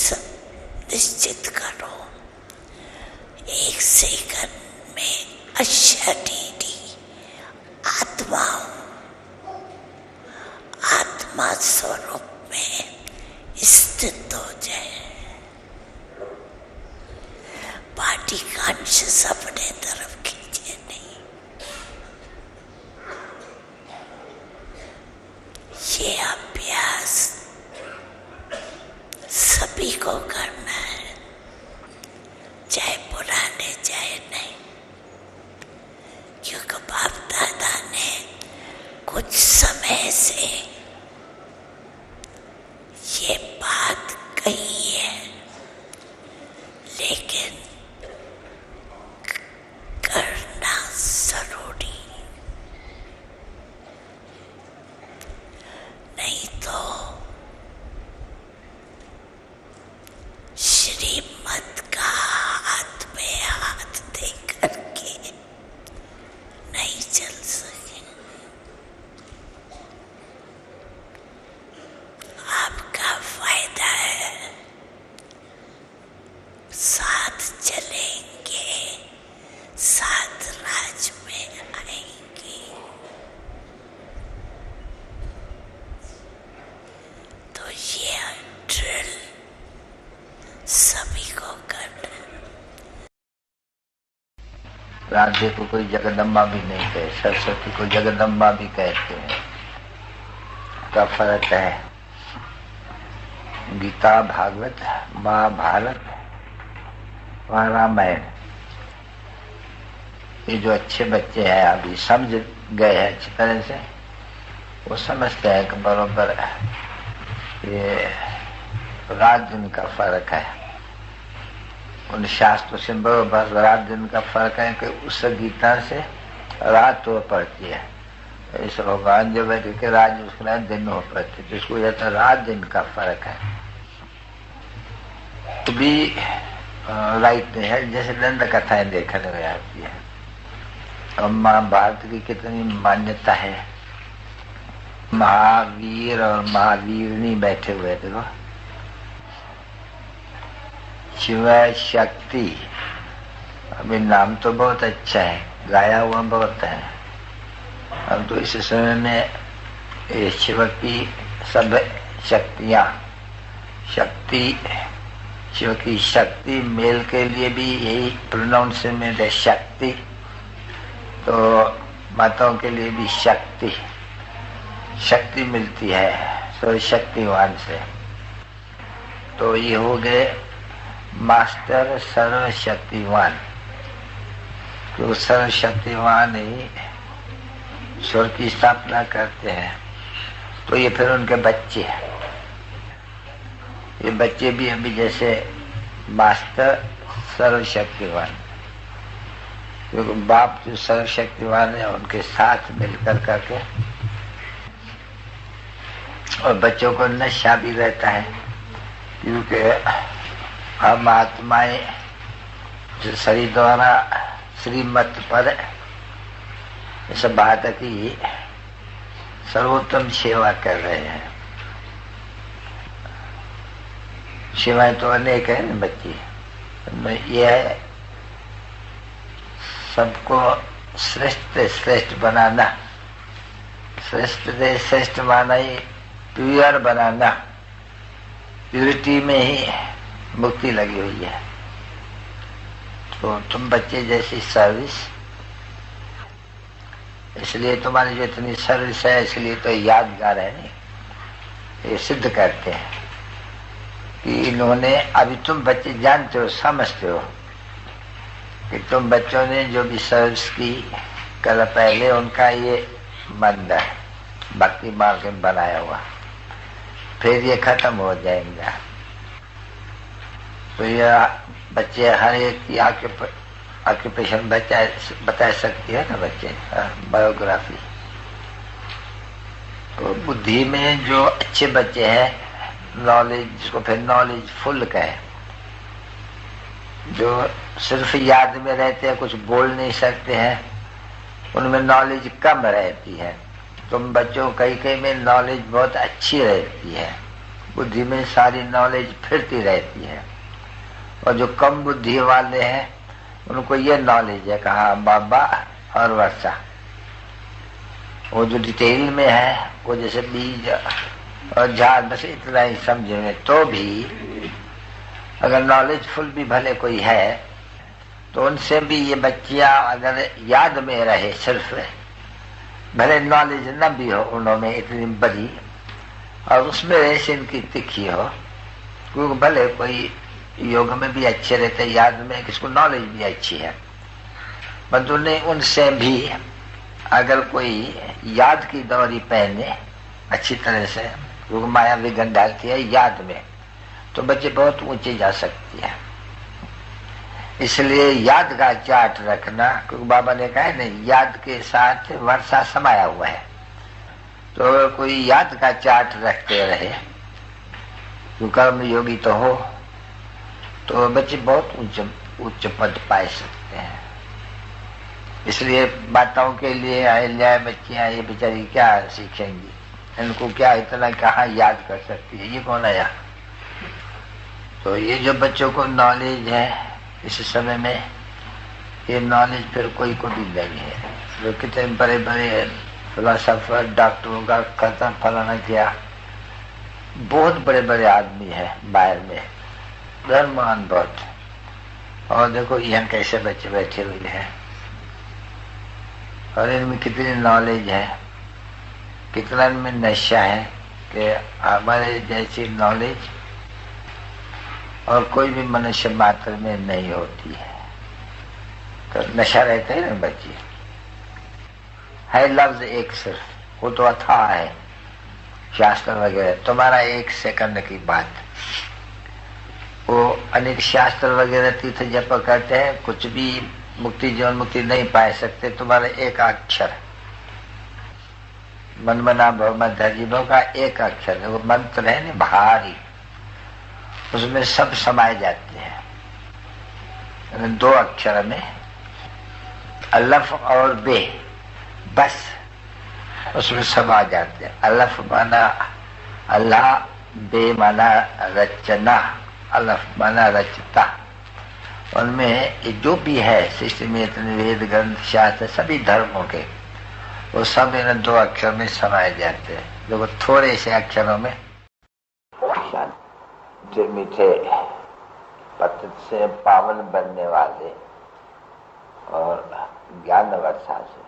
निश्चित करो, 1 सेकंड में अशरीरी आत्मा स्वरूप में स्थित हो जाए। बॉडी कॉन्शियस अपने तरफ खींचे नहीं। ये अभ्यास सभी को करना है, चाहे पुराने चाहे नहीं, क्योंकि बाप दादा ने कुछ समय से ये बात कही है, लेकिन करना जरूरी, नहीं तो श्रीमत का हाथ में हाथ दे करके नहीं चल सके। आपका फायदा है, साथ चलेंगे, साथ राज में आएंगे। तो ये ड्रिल सभी को करना। राधे को कोई जगदम्बा भी नहीं कहे, सरस्वती को जगदम्बा भी कहते हैं। का फर्क है। गीता, भागवत, महाभारत व रामायण, ये जो अच्छे बच्चे हैं अभी समझ गए हैं अच्छी तरह से, वो समझते हैं कि बरोबर ये रात दिन का फर्क है। उन शास्त्रों से बरोबर रात दिन का फर्क है कि उस गीता से रात हो पड़ती है। इस भगवान जो बैठ के राज उसका दिन हो पड़ती है, जिसको यह तो रात दिन का फर्क है। तो भी राइट है, जैसे दंड कथाएं देखने में आती है। और महाभारत की कितनी मान्यता है। महावीर और महावीरनी बैठे हुए थे वो, शिव शक्ति। अभी नाम तो बहुत अच्छा है, गाया हुआ बहुत है। अब तो इस समय में ये शिव की सब शक्तियां, शक्ति, शिव की शक्ति मेल के लिए भी यही प्रोनाउंसमेंट है, शक्ति। तो माताओं के लिए भी शक्ति, शक्ति मिलती है सर्वशक्तिवान से। तो ये हो गए मास्टर सर्वशक्तिवान। तो सर्वशक्तिवान ही ईश्वर की स्थापना करते हैं तो ये फिर उनके बच्चे हैं। ये बच्चे भी अभी जैसे मास्टर सर्वशक्तिवान, क्योंकि बाप जो सर्वशक्तिवान है उनके साथ मिलकर करके, और बच्चों को नशा भी रहता है क्योंकि हम आत्माएं जो शरीर द्वारा श्रीमत पर इस बात की सर्वोत्तम सेवा कर रहे हैं। सेवाएं तो अनेक है न बच्ची, यह है सबको श्रेष्ठ श्रेष्ठ बनाना, श्रेष्ठ से श्रेष्ठ माना ही प्योर बनाना, प्यूरिटी में ही मुक्ति लगी हुई है। तो तुम बच्चे जैसी सर्विस, इसलिए तुम्हारी जो इतनी सर्विस है इसलिए तो यादगार है। नहीं, ये सिद्ध करते हैं कि इन्होंने, अभी तुम बच्चे जानते हो, समझते हो कि तुम बच्चों ने जो भी सर्विस की कल पहले, उनका ये मंदिर भक्ति मार्ग में बनाया हुआ, फिर ये खत्म हो जाएगा। तो ये बच्चे हर एक की ऑक्यूपेशन बता सकती है ना बच्चे, बायोग्राफी। तो बुद्धि में जो अच्छे बच्चे हैं, नॉलेज, जिसको फिर नॉलेज फुल कहे, जो सिर्फ याद में रहते हैं, कुछ बोल नहीं सकते हैं, उनमें नॉलेज कम रहती है। तुम बच्चों कई कई में नॉलेज बहुत अच्छी रहती है, बुद्धि में सारी नॉलेज फिरती रहती है। और जो कम बुद्धि वाले हैं उनको ये नॉलेज है कहा बाबा और वर्षा, वो जो डिटेल में है वो जैसे बीज और झाड़, बस इतना ही समझेंगे। तो भी अगर नॉलेजफुल भी भले कोई है तो उनसे भी ये बच्चियां अगर याद में रहे, सिर्फ भले नॉलेज न भी हो उन्होंने इतनी बड़ी, और उसमें ऐसे इनकी तिखी हो, क्योंकि भले कोई योग में भी अच्छे रहते, याद में किसको नॉलेज भी अच्छी है, परंतु ने उनसे भी अगर कोई याद की दौरी पहने अच्छी तरह से, क्योंकि माया विघन डालती है याद में, तो बच्चे बहुत ऊंचे जा सकती है। इसलिए याद का चार्ट रखना, क्योंकि बाबा ने कहा है ना, याद के साथ वर्षा समाया हुआ है। तो अगर कोई याद का चार्ट रखते रहे, तो कर्म योगी तो हो, तो बच्चे बहुत उच्च पद पा सकते हैं। इसलिए बातों के लिए अहिल्या बच्चियां ये बेचारी क्या सीखेंगी, इनको क्या इतना कहाँ याद कर सकती है, ये कौन आया। तो ये जो बच्चों को नॉलेज है इस समय में, ये नॉलेज फिर कोई को भी नहीं है। जो कितने बड़े बड़े फिलोसोफर, डॉक्टरों का खत्म फलाना किया, बहुत बड़े बड़े आदमी है बाहर में, धर्मवान बहुत। और देखो यहाँ कैसे बच्चे बैठे हुए हैं, और इनमें कितनी नॉलेज है, कितना इनमें नशा है कि हमारे जैसी नॉलेज और कोई भी मनुष्य मात्र में नहीं होती है। तो नशा रहता है ना बच्चे, है लफ्ज एक सिर्फ, वो तो अथाह है, शास्त्र वगैरह तुम्हारा एक सेकंड की बात, वो अनेक शास्त्र वगैरह तीर्थ जप करते हैं, कुछ भी मुक्ति जीवन मुक्ति नहीं पा सकते। तुम्हारा एक अक्षर, मनमना भव मध्यजीवों का एक अक्षर है, वो मंत्र है ना भारी, उसमें सब समाये जाते हैं। 2 अक्षर में अलफ और बे, बस उसमें सब आ जाते हैं। अलफ माना अल्लाह, बे माना रचना, अलफ माना रचता। उनमें जो भी है सृष्टि में इतने वेद ग्रंथ शास्त्र सभी धर्मों के, वो सब इन 2 अक्षर में समाये जाते हैं। जो थोड़े से अक्षरों में मीठे पत्र से पावन बनने वाले और ज्ञान वर्षा से,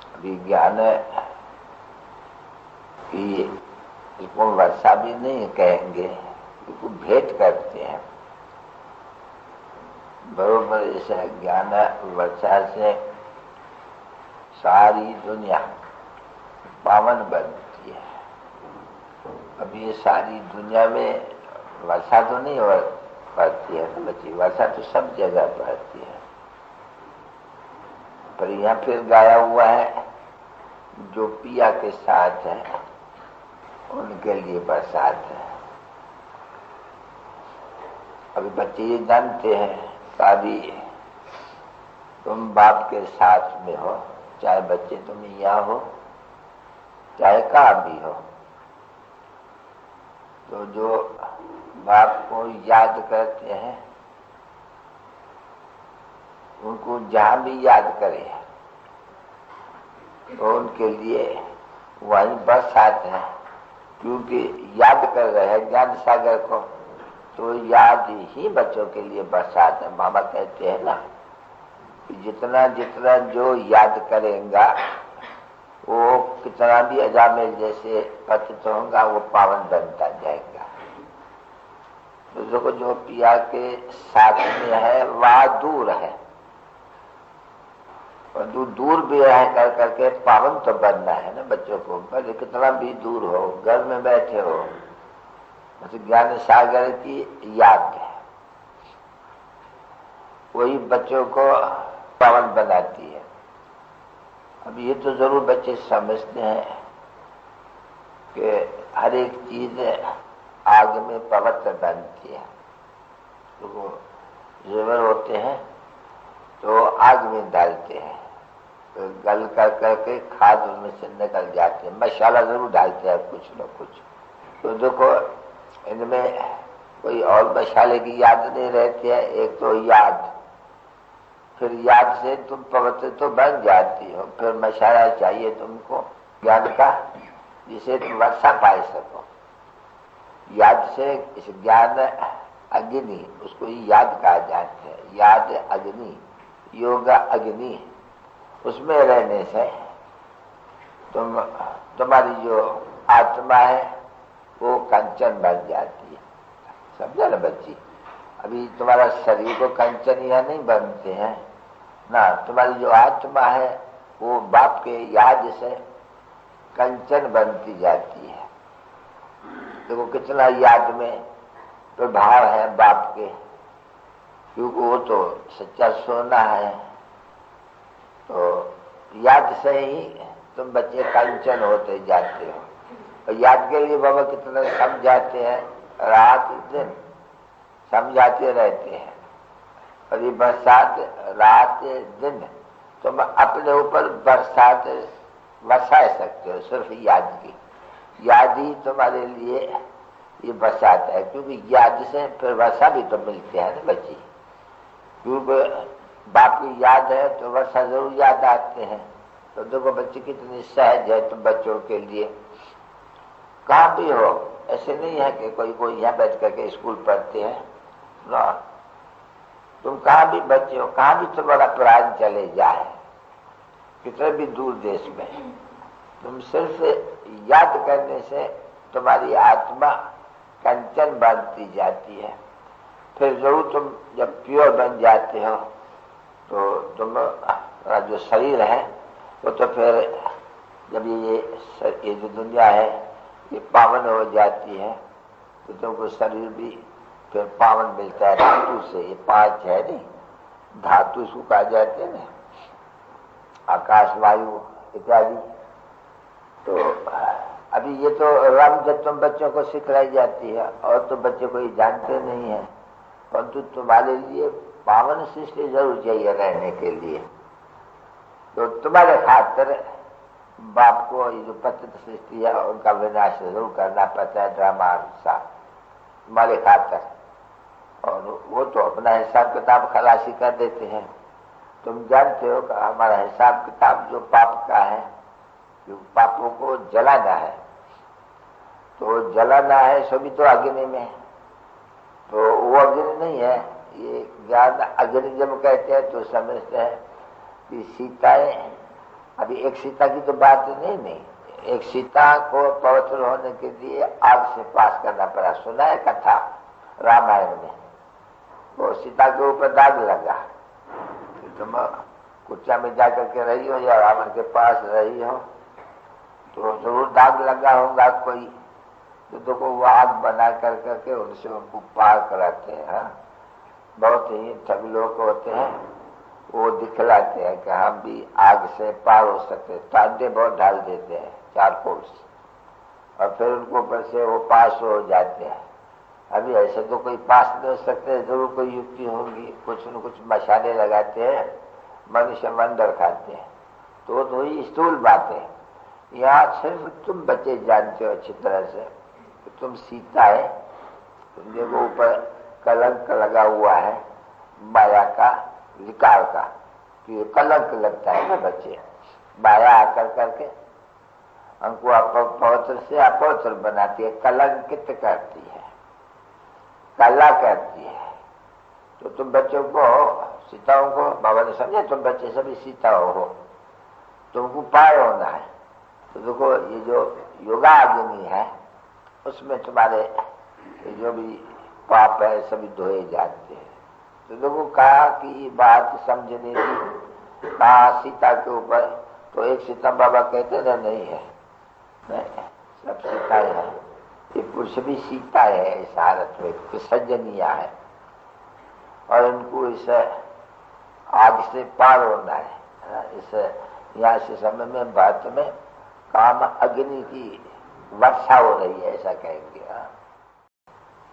अभी ज्ञान की इसको वर्षा भी नहीं कहेंगे, इसको भेंट करते हैं बरोबर। इस ज्ञान वर्षा से सारी दुनिया पावन बनती है। अब ये सारी दुनिया में वर्षा तो नहीं पड़ती है ना बच्ची, वर्षा तो सब जगह पड़ती है, पर यहाँ फिर गाया हुआ है जो पिया के साथ है उनके लिए बरसात है। अभी बच्चे ये जानते हैं कभी तुम बाप के साथ में हो, चाहे बच्चे तुम यहाँ हो चाहे कहाँ भी हो, तो जो बाप को याद करते हैं उनको जहां भी याद करे तो उनके लिए वहीं बरसात है, क्योंकि याद कर रहे हैं ज्ञान सागर को, तो याद ही बच्चों के लिए बरसात है। मामा कहते हैं ना कि जितना जितना जो याद करेगा वो कितना भी अजामिल जैसे पतित होगा वो पावन बनता जाएगा। तो जो पिया के साथ में है वह दूर है, और दूर भी रह कर करके पावन तो बनना है ना बच्चों को, भले कितना भी दूर हो, घर में बैठे हो, मतलब ज्ञान सागर की याद है वही बच्चों को पावन बनाती है। अब ये तो जरूर बच्चे समझते हैं कि हर एक चीज आग में पवित्र बनती है। तो वो जेवर होते हैं तो आग में डालते हैं तो गल कर करके खाद उनमें से निकल जाते हैं, मसाला जरूर डालते हैं कुछ न कुछ। तो देखो इनमें कोई और मसाले की याद नहीं रहती है, एक तो याद, फिर याद से तुम पवित्र तो बन जाती हो, फिर मसाला चाहिए तुमको ज्ञान का जिसे तुम वर्षा पा सको। याद से इस ज्ञान अग्नि, उसको ही याद कहा जाता है, याद अग्नि, योग अग्नि, उसमें रहने से तुम्हारी जो आत्मा है वो कंचन बन जाती है। समझा ना बच्ची? अभी तुम्हारा शरीर को कंचन या नहीं बनते हैं ना, तुम्हारी जो आत्मा है वो बाप के याद से कंचन बनती जाती है। देखो कितना याद में प्रभाव है बाप के, क्योंकि वो तो सच्चा सोना है। तो याद से ही तुम बच्चे कंचन होते जाते हो, और याद के लिए बाबा कितना समझाते हैं, रात दिन समझाते रहते हैं। और ये बरसात रात दिन तुम अपने ऊपर बरसात बरसा सकते हो, सिर्फ याद की। याद ही तुम्हारे लिए ये बरसात है, क्योंकि याद से फिर वर्षा भी तो मिलती है ना बच्ची। क्योंकि बाप की याद है तो वर्षा जरूर याद आते हैं। तो देखो बच्चे कितनी सहज है तुम बच्चों के लिए, कहाँ भी हो। ऐसे नहीं है कि कोई यहाँ बैठ करके स्कूल पढ़ते हैं ना, तुम कहाँ भी बच्चे हो, कहाँ भी तुम्हारा प्राण चले जाए, कितने भी दूर देश में, तुम सिर्फ याद करने से तुम्हारी आत्मा कंचन बनती जाती है। फिर जरूर तुम जब प्योर बन जाते हो तो तुम्हारा जो शरीर है वो तो फिर जब ये जो दुनिया है ये पावन हो जाती है तो तुमको शरीर भी फिर पावन मिलता है धातु से। ये 5 है नहीं, धातु इसको कहा जाते हैं ना, आकाश, वायु इत्यादि। तो अभी ये तो राम जब तुम बच्चों को सिखलाई जाती है, और तो बच्चे को ये जानते नहीं है, परंतु तुम्हारे लिए पावन सृष्टि जरूर चाहिए रहने के लिए। तो तुम्हारे खातिर बाप को ये जो पतित सृष्टि है उनका विनाश जरूर करना पड़ता है ड्रामा अनुसार तुम्हारे खातिर। और वो तो अपना हिसाब किताब खलासी कर देते हैं। तुम जानते हो कि हमारा हिसाब किताब जो पाप का है, जो पापों को जलाना है, तो जलाना है सो भी तो अग्नि में, तो वो अग्नि नहीं है। ये ज्ञान अग्नि जब कहते हैं तो समझते हैं कि सीताएं, अभी एक सीता की तो बात नहीं, एक सीता को पवित्र होने के लिए आग से पास करना पड़ा। सुना है कथा रामायण में, वो सीता के ऊपर दाग लगा, तुम कुटिया में जाकर के रही हो या रावण के पास रही हो तो जरूर दाग लगा होगा कोई, तो देखो वो आग बना कर करके उनसे उनको पार कराते हैं। हाँ? बहुत ही ठग लोग होते हैं, वो दिखलाते हैं कि हम भी आग से पार हो सकते हैं, तांडे बहुत डाल देते हैं 4 कोस और फिर उनको ऊपर से वो पास हो जाते हैं। अभी ऐसे तो कोई पास नहीं हो सकते, जरूर कोई युक्ति होगी, कुछ न कुछ मसाले लगाते हैं, मनुष्य मंदिर खाते हैं। तो ही स्थूल बात है। यहाँ सिर्फ तुम बच्चे जानते हो अच्छी तरह से कि तुम सीता है, तुम देखो ऊपर कलंक लगा हुआ है माया का, विकार का, कि कलंक लगता है ना बच्चे, माया आकर करके हमको पवित्र से अपवित्र बनाती है, कलंकित करती है, कला करती है। तो तुम बच्चों को, सीताओं को, बाबा ने समझे तुम बच्चे सभी सीताओं हो, तुमको पार होना है। तो देखो ये जो योगाग्नि है उसमें तुम्हारे जो भी पाप है सभी धोए जाते हैं। तो देखो कहा कि ये बात समझने की, कहा सीता के ऊपर, तो एक सीता बाबा कहते ना नहीं है, नहीं सब सीताएं हैं, ये पुरुष भी सीता है इस हालत में, सज्जनिया है और इनको इस आग से पार होना है। इस यहाँ से समय में भारत में काम अग्नि की वर्षा हो रही है ऐसा कहेंगे।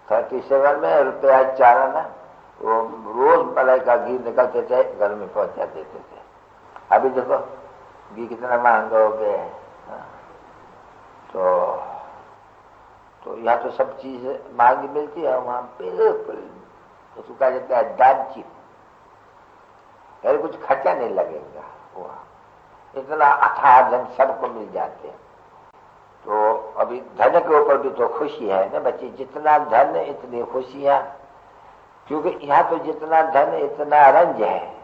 37 में रुपया चारण वो रोज मलाई का घी निकलते थे, घर में पहुंचा देते थे। अभी देखो घी कितना महंगा हो गया है। तो यहाँ तो सब चीज महंगी मिलती है, वहां बिल्कुल उसको कहा जाता है दान चीप, यानी कुछ खर्चा नहीं लगेगा, वहां इतना अथाह धन सबको मिल जाते हैं। तो अभी धन के ऊपर भी तो खुशी है ना बच्ची, जितना धन इतनी खुशियां, क्योंकि यहाँ तो जितना धन इतना रंज है,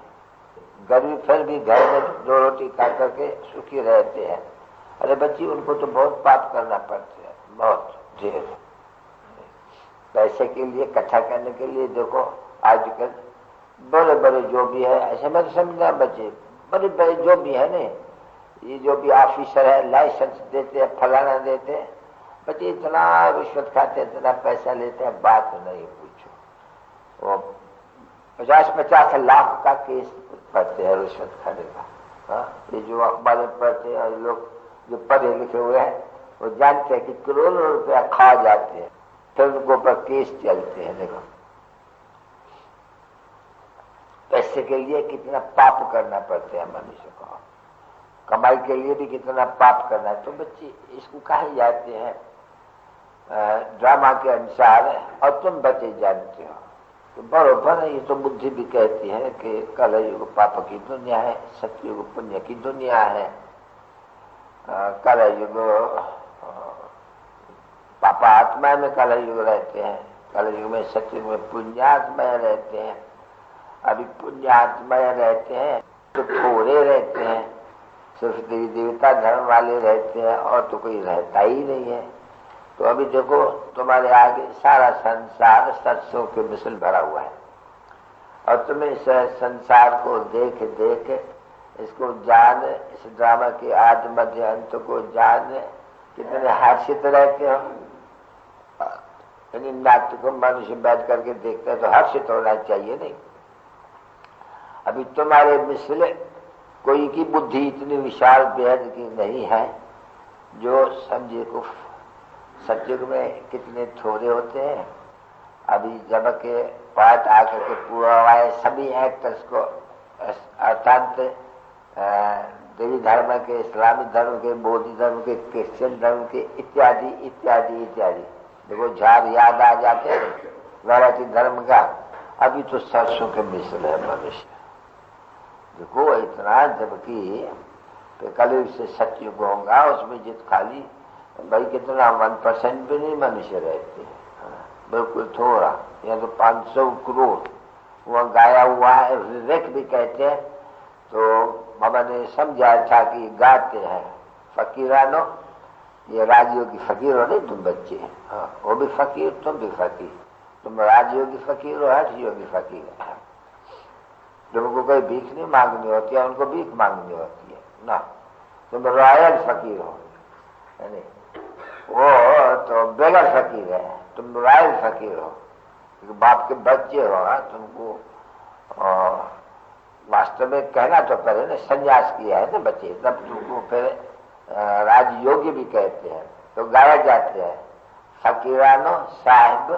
गरीब फिर भी घर में 2 रोटी खा करके सुखी रहते हैं। अरे बच्ची उनको तो बहुत पाप करना पड़ता है, बहुत ढेर, पैसे के लिए इकट्ठा करने के लिए। देखो आजकल बड़े बड़े जो भी है, ऐसे मत समझना बच्चे, बड़े बड़े जो भी है ना, ये जो भी ऑफिसर है लाइसेंस देते हैं, फलाना देते हैं, बच्चे इतना रिश्वत खाते हैं, इतना पैसा लेते हैं, बात नहीं पूछो। वो 50-50 लाख का केस पढ़ते हैं रिश्वत खाने का। ये जो अखबार पढ़ते हैं लोग जो पढ़े लिखे हुए हैं वो जानते हैं कि करोड़ों रुपया खा जाते हैं, फिर उनको ऊपर केस चलते हैं। देखो पैसे के लिए कितना पाप करना पड़ता है मनुष्य को, कमाई के लिए भी कितना पाप करना है। तो बच्चे इसको कहे जाते हैं ड्रामा के अनुसार, और तुम बच्चे जानते हो तो बरोबर है। ये तो बुद्धि भी कहती है कि कलयुग पाप की दुनिया है, सतयुग पुण्य की दुनिया है। कलयुग पापात्मा में कलयुग रहते हैं, कलयुग में सतयुग में पुण्यात्मा रहते हैं। अभी पुण्यात्मा रहते हैं तो थोड़े रहते हैं, सिर्फ देवी देवता धर्म वाले रहते हैं और तो कोई रहता ही नहीं है। तो अभी देखो तुम्हारे आगे सारा संसार सत्सों के मिसल भरा हुआ है और तुम्हें इस संसार को देख देख इसको जान, इस ड्रामा के आदि मध्य अंत को जान, कितने हर्षित रहते हो। यानी नाट्य को मनुष्य बैठ करके देखते हैं तो हर्षित होना चाहिए नहीं। अभी तुम्हारे मिसल कोई की बुद्धि इतनी विशाल बेहद की नहीं है जो समझे को सतयुग में कितने थोड़े होते हैं। अभी जब के पाठ आकर के पूरा आए सभी एक्टर्स को, अर्थात देवी धर्म के, इस्लामी धर्म के, बौद्ध धर्म के, क्रिश्चियन धर्म के इत्यादि इत्यादि इत्यादि, देखो झाड़ याद आ जाते हैं वैरायटी धर्म का। अभी तो सरसों के मिसल है मनुष्य, देखो इतना, जबकि कलयुग से सतयुग होगा उसमें जित खाली भाई कितना 1% भी नहीं मनुष्य रहते हैं, बिल्कुल थोड़ा। यहाँ तो 500 करोड़ वह गाया हुआ है, विवेक भी कहते हैं। तो बाबा ने समझा था कि गाते हैं फकीरानो, ये राजयोगी फकीर हो नहीं तुम बच्चे, हाँ वो भी फकीर तुम भी फकीर, तुम राजयोगी फकीर हो, हठ योगी फकीर है। तुमको कोई भीख नहीं मांगनी होती है, उनको भीख मांगनी होती है ना। तुम रॉयल फकीर हो, यानी वो तो बेगर फकीर है, तुम रॉयल फकीर हो, बाप के बच्चे हो। तुमको वास्तव में कहना तो पहले ना, संन्यास किया है ना बच्चे, तब तुमको फिर राजयोगी भी कहते हैं। तो गाया जाते हैं, फकीरानो साहिब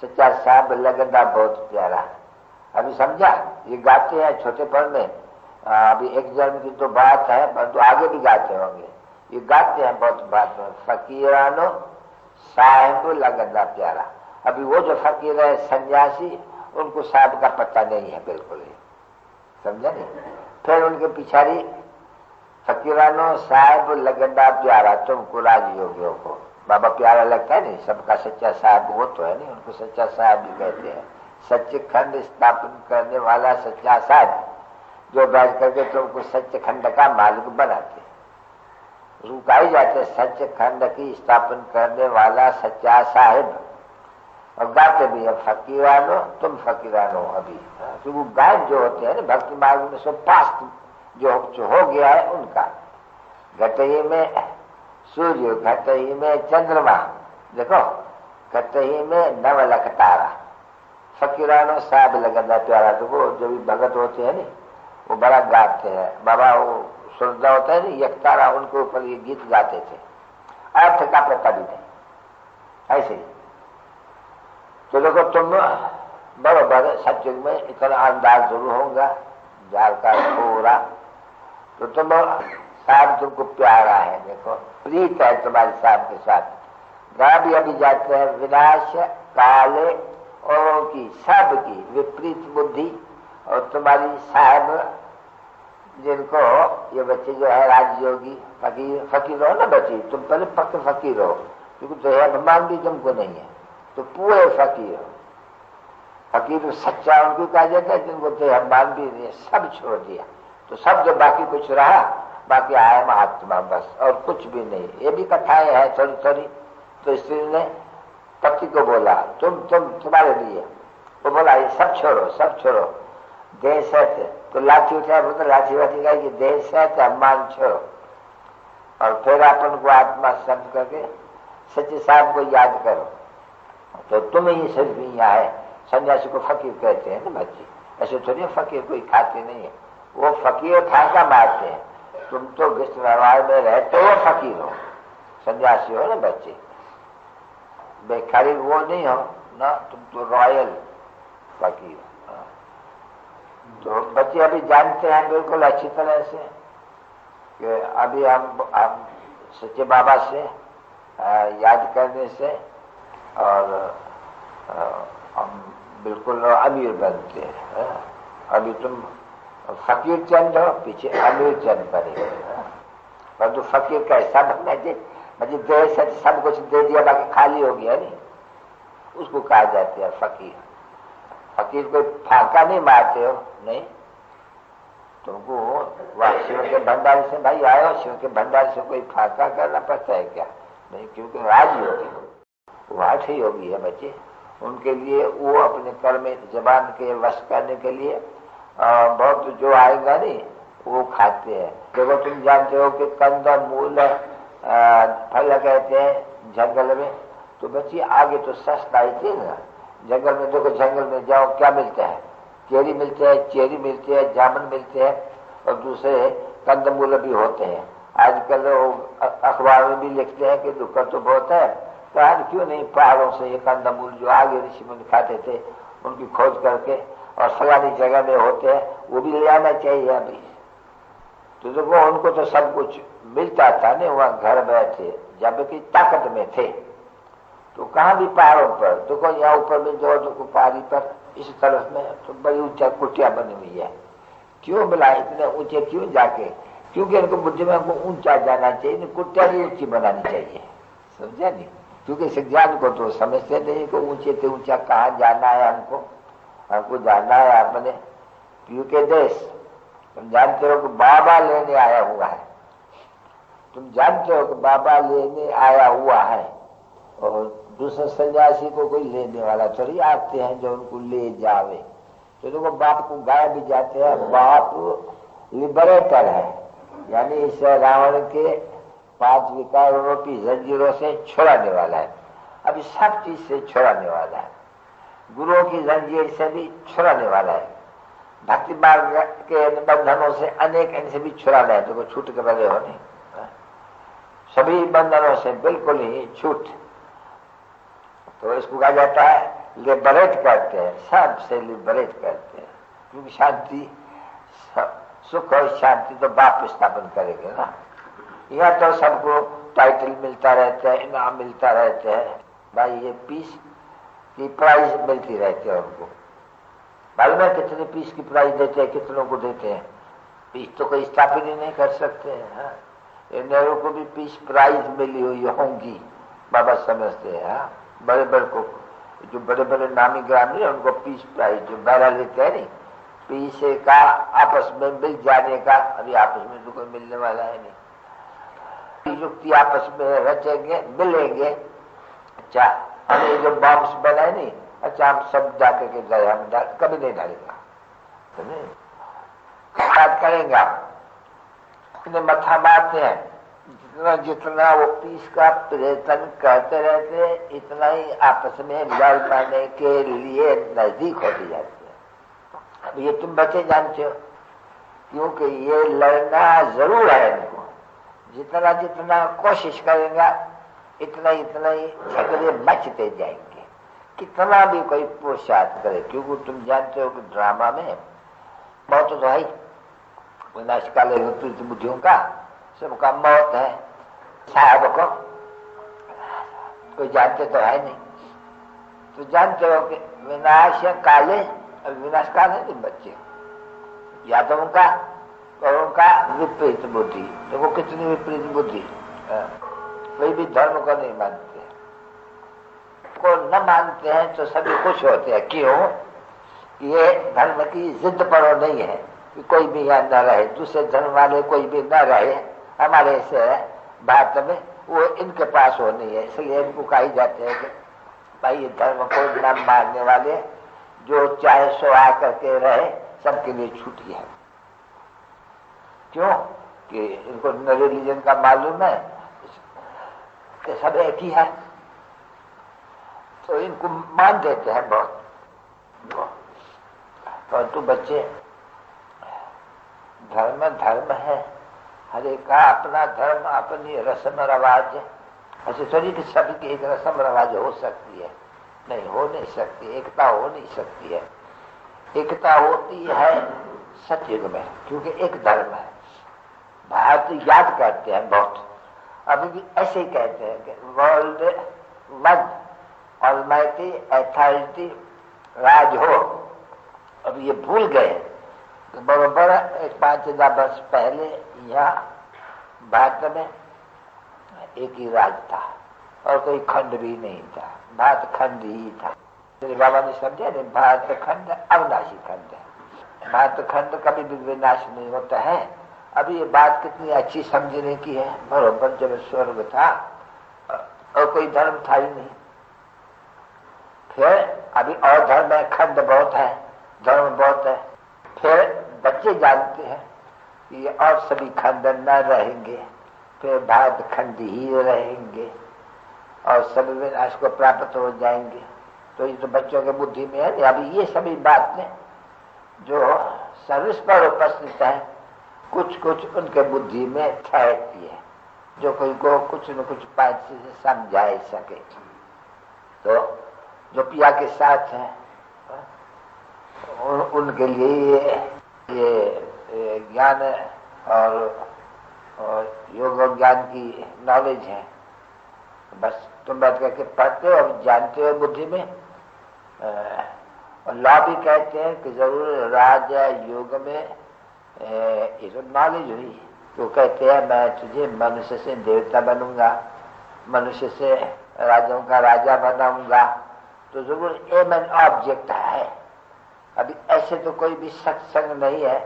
सच्चा साहब लगदा बहुत प्यारा। अभी समझा, ये गाते हैं छोटेपन में। अभी एक जन्म की तो बात है, परंतु आगे भी गाते होंगे। ये गाते हैं बहुत बात में, फकीरानो साहिब लगदा प्यारा। अभी वो जो फकीर है सन्यासी, उनको साहब का पता नहीं है बिल्कुल ही, समझा नहीं। फिर उनके पिछाड़ी फकीरानो साहिब लगदा प्यारा, तुमको राजयोगियों को बाबा प्यारा लगता है नहीं, सबका सच्चा साहब वो तो है नहीं, उनको सच्चा साहब भी कहते हैं। सच्चे खंड स्थापन करने वाला सच्चा साहब, जो बैठ करके तुमको सच्चे खंड का मालिक बनाते, उसको कहा जाते सच्चे खंड की स्थापन करने वाला सच्चा साहिब। और गाते भी है, फकीरानो तुम फकीरानो। अभी तो वो गायब जो होते हैं ना भक्ति मार्ग में, सो पास्ट जो हो गया है उनका। घटही में सूर्य, घटही में चंद्रमा, देखो घटही में नवलख तारा। फकीरानो साहब लगदा प्यारा। तो वो जो भी भगत होते हैं ना, वो बड़ा गाते हैं। बाबा वो श्रद्धा होता है ना, एक तारा, उनके ऊपर ये गीत गाते थे, अर्थ का पता भी नहीं, ऐसे ही। तो देखो तुम बरोबर सत्युग में इतना अंदाज जरूर होगा जार का पूरा। तो तुम साहब तुमको प्यारा है, देखो प्रीत है तुम्हारे साहब के साथ। गा भी अभी जाते हैं, विनाश काले औरों की सबकी विपरीत बुद्धि। और तुम्हारी साहब जिनको ये बच्चे जो है राजयोगी फकीर, फकीर हो ना बच्चे, तुम पहले पक्के फकीर हो, क्योंकि तो अभिमान भी तुमको नहीं है, तो पूरे फकीर हो। फकीर सच्चा उनको कहा जाता है जिनको अभिमान भी नहीं है, सब छोड़ दिया। तो सब जो बाकी कुछ रहा, बाकी आया महात्मा बस, और कुछ भी नहीं। ये भी कथाएं है थोड़ी थोड़ी। तो स्त्री ने पति को बोला, तुम्हारे लिए, वो बोला ये सब छोड़ो, सब छोड़ो, देह सत्य। तो लाठी उठाया, बोलते लाठी वाठी का देह सत्य, अभिमान छोड़ो, और फिर अपन को आत्मा समझ करके सच्चे साहब को याद करो। तो तुम ही सिर्फ यहाँ है। सन्यासी को फकीर कहते हैं ना बच्चे, ऐसे थोड़ी फकीर कोई खाते नहीं है, वो फकीर फांका मारते हैं। तुम तो गिस्ट व्यवहार में रहते हो, फकीर हो, सन्यासी हो ना बच्चे, बेखारी वो नहीं हो ना, तुम तो रॉयल फकीर हो। तो बच्चे अभी जानते हैं बिल्कुल अच्छी तरह से कि अभी हम सच्चे बाबा से याद करने से और हम बिल्कुल अमीर बनते हैं। अभी तुम फकीर चंद हो, पीछे अमीर चंद बने। पर तो फकीर कैसा बनना चाहिए, मतलब देश से सब कुछ दे दिया बाकी खाली हो गया नहीं, उसको कहा जाता है फकीर। फकीर कोई फाका नहीं मारते हो, नहीं। तुमको वह शिव के भंडार से भाई आए हो, शिव के भंडार से कोई फाका करना पड़ता है क्या? नहीं, क्योंकि राजयोगी वो आठ ही योगी है बच्चे। उनके लिए वो अपने कर्म जबान के वश करने के लिए बहुत जो आएगा नहीं वो खाते हैं। देखो तुम जानते हो कि कंद मूल फल कहते हैं जंगल में, तो बच्चे आगे तो सस्ता ही थे ना। जंगल में देखो, जंगल में जाओ क्या मिलता है, केरी मिलते हैं, चेरी मिलते हैं, जामुन मिलते हैं, और दूसरे कंदमूल भी होते हैं। आजकल अखबार में भी लिखते हैं कि दुख तो बहुत है, तो क्यों नहीं पहाड़ों से ये कंदमूल जो आगे ऋषि मुनि खाते थे उनकी खोज करके और फलानी जगह में होते हैं, वो भी ले आना चाहिए अभी। तो देखो उनको तो सब कुछ मिलता था नहीं, वहां घर बैठे जबकि ताकत में थे। तो कहाँ भी पहाड़ों पर देखो, यहाँ ऊपर में जो देखो पहाड़ी पर इस तरफ में तो बड़ी ऊंचा कुटिया बनी हुई है। क्यों मिला इतने ऊंचे, क्यों जाके? क्योंकि इनको बुद्धि में हमको ऊंचा जाना चाहिए, कुटिया भी ऊंची बनानी चाहिए, समझा नहीं? क्योंकि ज्ञान को तो समझते नहीं कि ऊंचे से ऊंचा कहाँ जाना है। हमको जाना है अपने पीयू के देश। तुम जानते हो कि बाबा लेने आया हुआ है, तुम जानते हो कि बाबा लेने आया हुआ है, और दूसरे सन्यासी को कोई लेने वाला थोड़ी आते हैं जो उनको ले जावे। तो देखो बाप को गाय भी जाते हैं, बाप लिबरेटर है, यानी इस रावण के 5 विकार रूपी जंजीरों से छुड़ाने वाला है, अभी सब चीज से छुड़ाने वाला है, गुरुओं की जंजीर से भी छुड़ाने वाला है, भक्ति मार्ग के बंधनों से अनेक इनसे भी छुड़ाना है, तो छूट के बने हो नहीं, सभी बंधनों से बिल्कुल ही छूट। तो इसको कहा जाता है लिबरेट करते हैं, सब से लिबरेट करते हैं, क्योंकि शांति सुख और शांति तो बाप स्थापन करेंगे ना। यह तो सबको टाइटल मिलता रहता है, इनाम मिलता रहता है, भाई ये पीस की प्राइज मिलती रहती है उनको। मालूम है कितने पीस की प्राइज देते हैं, कितनों को देते हैं? पीस तो कोई स्थापित ही नहीं कर सकते हैं। नेहरू को भी पीस प्राइज मिली हुई होंगी, बाबा समझते हैं। बड़े बड़े को, जो बड़े बड़े नामी ग्रामीण उनको पीस प्राइज जो बहरा लेते हैं नहीं, पीस का आपस में मिल जाने का, अभी आपस में तो कोई मिलने वाला है नहीं, युक्ति आपस में रचेंगे मिलेंगे। अच्छा हमें जो बॉम्ब्स बनाए नहीं, अच्छा हम सब जाकर के जाए, हम कभी नहीं डालेगा, तो नहीं बात करेंगे आप इन्हें मथा मारते हैं, जितना जितना वो पीस का प्रयत्न करते रहते इतना ही आपस में लड़ पाने के लिए नजदीक होती जाती है। अब ये तुम बच्चे जानते हो, क्योंकि ये लड़ना जरूर है इनको, जितना जितना कोशिश करेगा इतना इतना ही झगड़े मचते जाएंगे, कितना भी कोई पुरुषार्थ करे, क्योंकि तुम जानते हो कि ड्रामा में बहुत तो है विनाशकाल विपरीत बुद्धियों का सबका मौत है। साहब को कोई जानते तो है नहीं, तो जानते हो कि विनाश काले, विनाश काल है तुम बच्चे, यादवों का और उनका विपरीत बुद्धि। देखो कितनी विपरीत बुद्धि, कोई भी धर्म को नहीं मानते, को न मानते हैं तो सभी खुश होते हैं। क्यों? ये धर्म की जिद पर नहीं है कि कोई भी यहाँ न रहे, दूसरे धर्म वाले कोई भी न रहे हमारे से भारत में, वो इनके पास हो नहीं है, इसलिए इनको कही जाते हैं कि भाई ये धर्म को न मानने वाले जो चाहे सो आकर के रहे, सबके लिए छुट्टी है। क्यों? कि इनको न रिलीजन का मालूम है कि सब एक ही है, तो इनको मान देते हैं बहुत। परंतु बच्चे धर्म धर्म है, हर एक का अपना धर्म, अपनी रस्म रवाज। ऐसे थोड़ी कि सभी की एक रस्म रवाज हो सकती है, नहीं हो नहीं सकती, एकता हो नहीं सकती है। एकता होती है सतयुग में, क्योंकि एक धर्म है। भारत याद करते हैं बहुत, अभी भी ऐसे ही कहते हैं कि वर्ल्ड वन ऑलमाइटी अथॉरिटी राज हो। अब ये भूल गए बराबर 5,000 वर्ष पहले यहाँ भारत में एक ही राज था और कोई खंड भी नहीं था, भारत खंड ही था। मेरे बाबा ने समझा नहीं, भारत खंड अविनाशी खंड है, भारत खंड कभी भी विनाश नहीं होता है। अभी ये बात कितनी अच्छी समझने की है, बराबर जब स्वर्ग था और कोई धर्म था ही नहीं, फिर अभी और धर्म है, खंड बहुत है, धर्म बहुत है, फिर बच्चे जानते हैं कि और सभी खंड न रहेंगे, फिर भारत खंड ही रहेंगे और सभी विनाश को प्राप्त हो जाएंगे। तो ये तो बच्चों के बुद्धि में है। अभी ये सभी बातें जो सर्विस पर उपस्थित है, कुछ कुछ उनके बुद्धि में ठहरती है, जो कोई को कुछ न कुछ बात से समझा सके। तो जो पिया के साथ हैं उनके लिए ये ज्ञान और योग और ज्ञान की नॉलेज है। बस तुम बैठ करके पढ़ते हो और जानते हो बुद्धि में। और लॉ भी कहते हैं कि जरूर राजा योग में ये तो नॉलेज हुई, तो कहते हैं मैं तुझे मनुष्य से देवता बनूंगा, मनुष्य से राजाओं का राजा बनाऊंगा, तो जरूर एम एन ऑब्जेक्ट है। अभी ऐसे तो कोई भी सत्संग नहीं है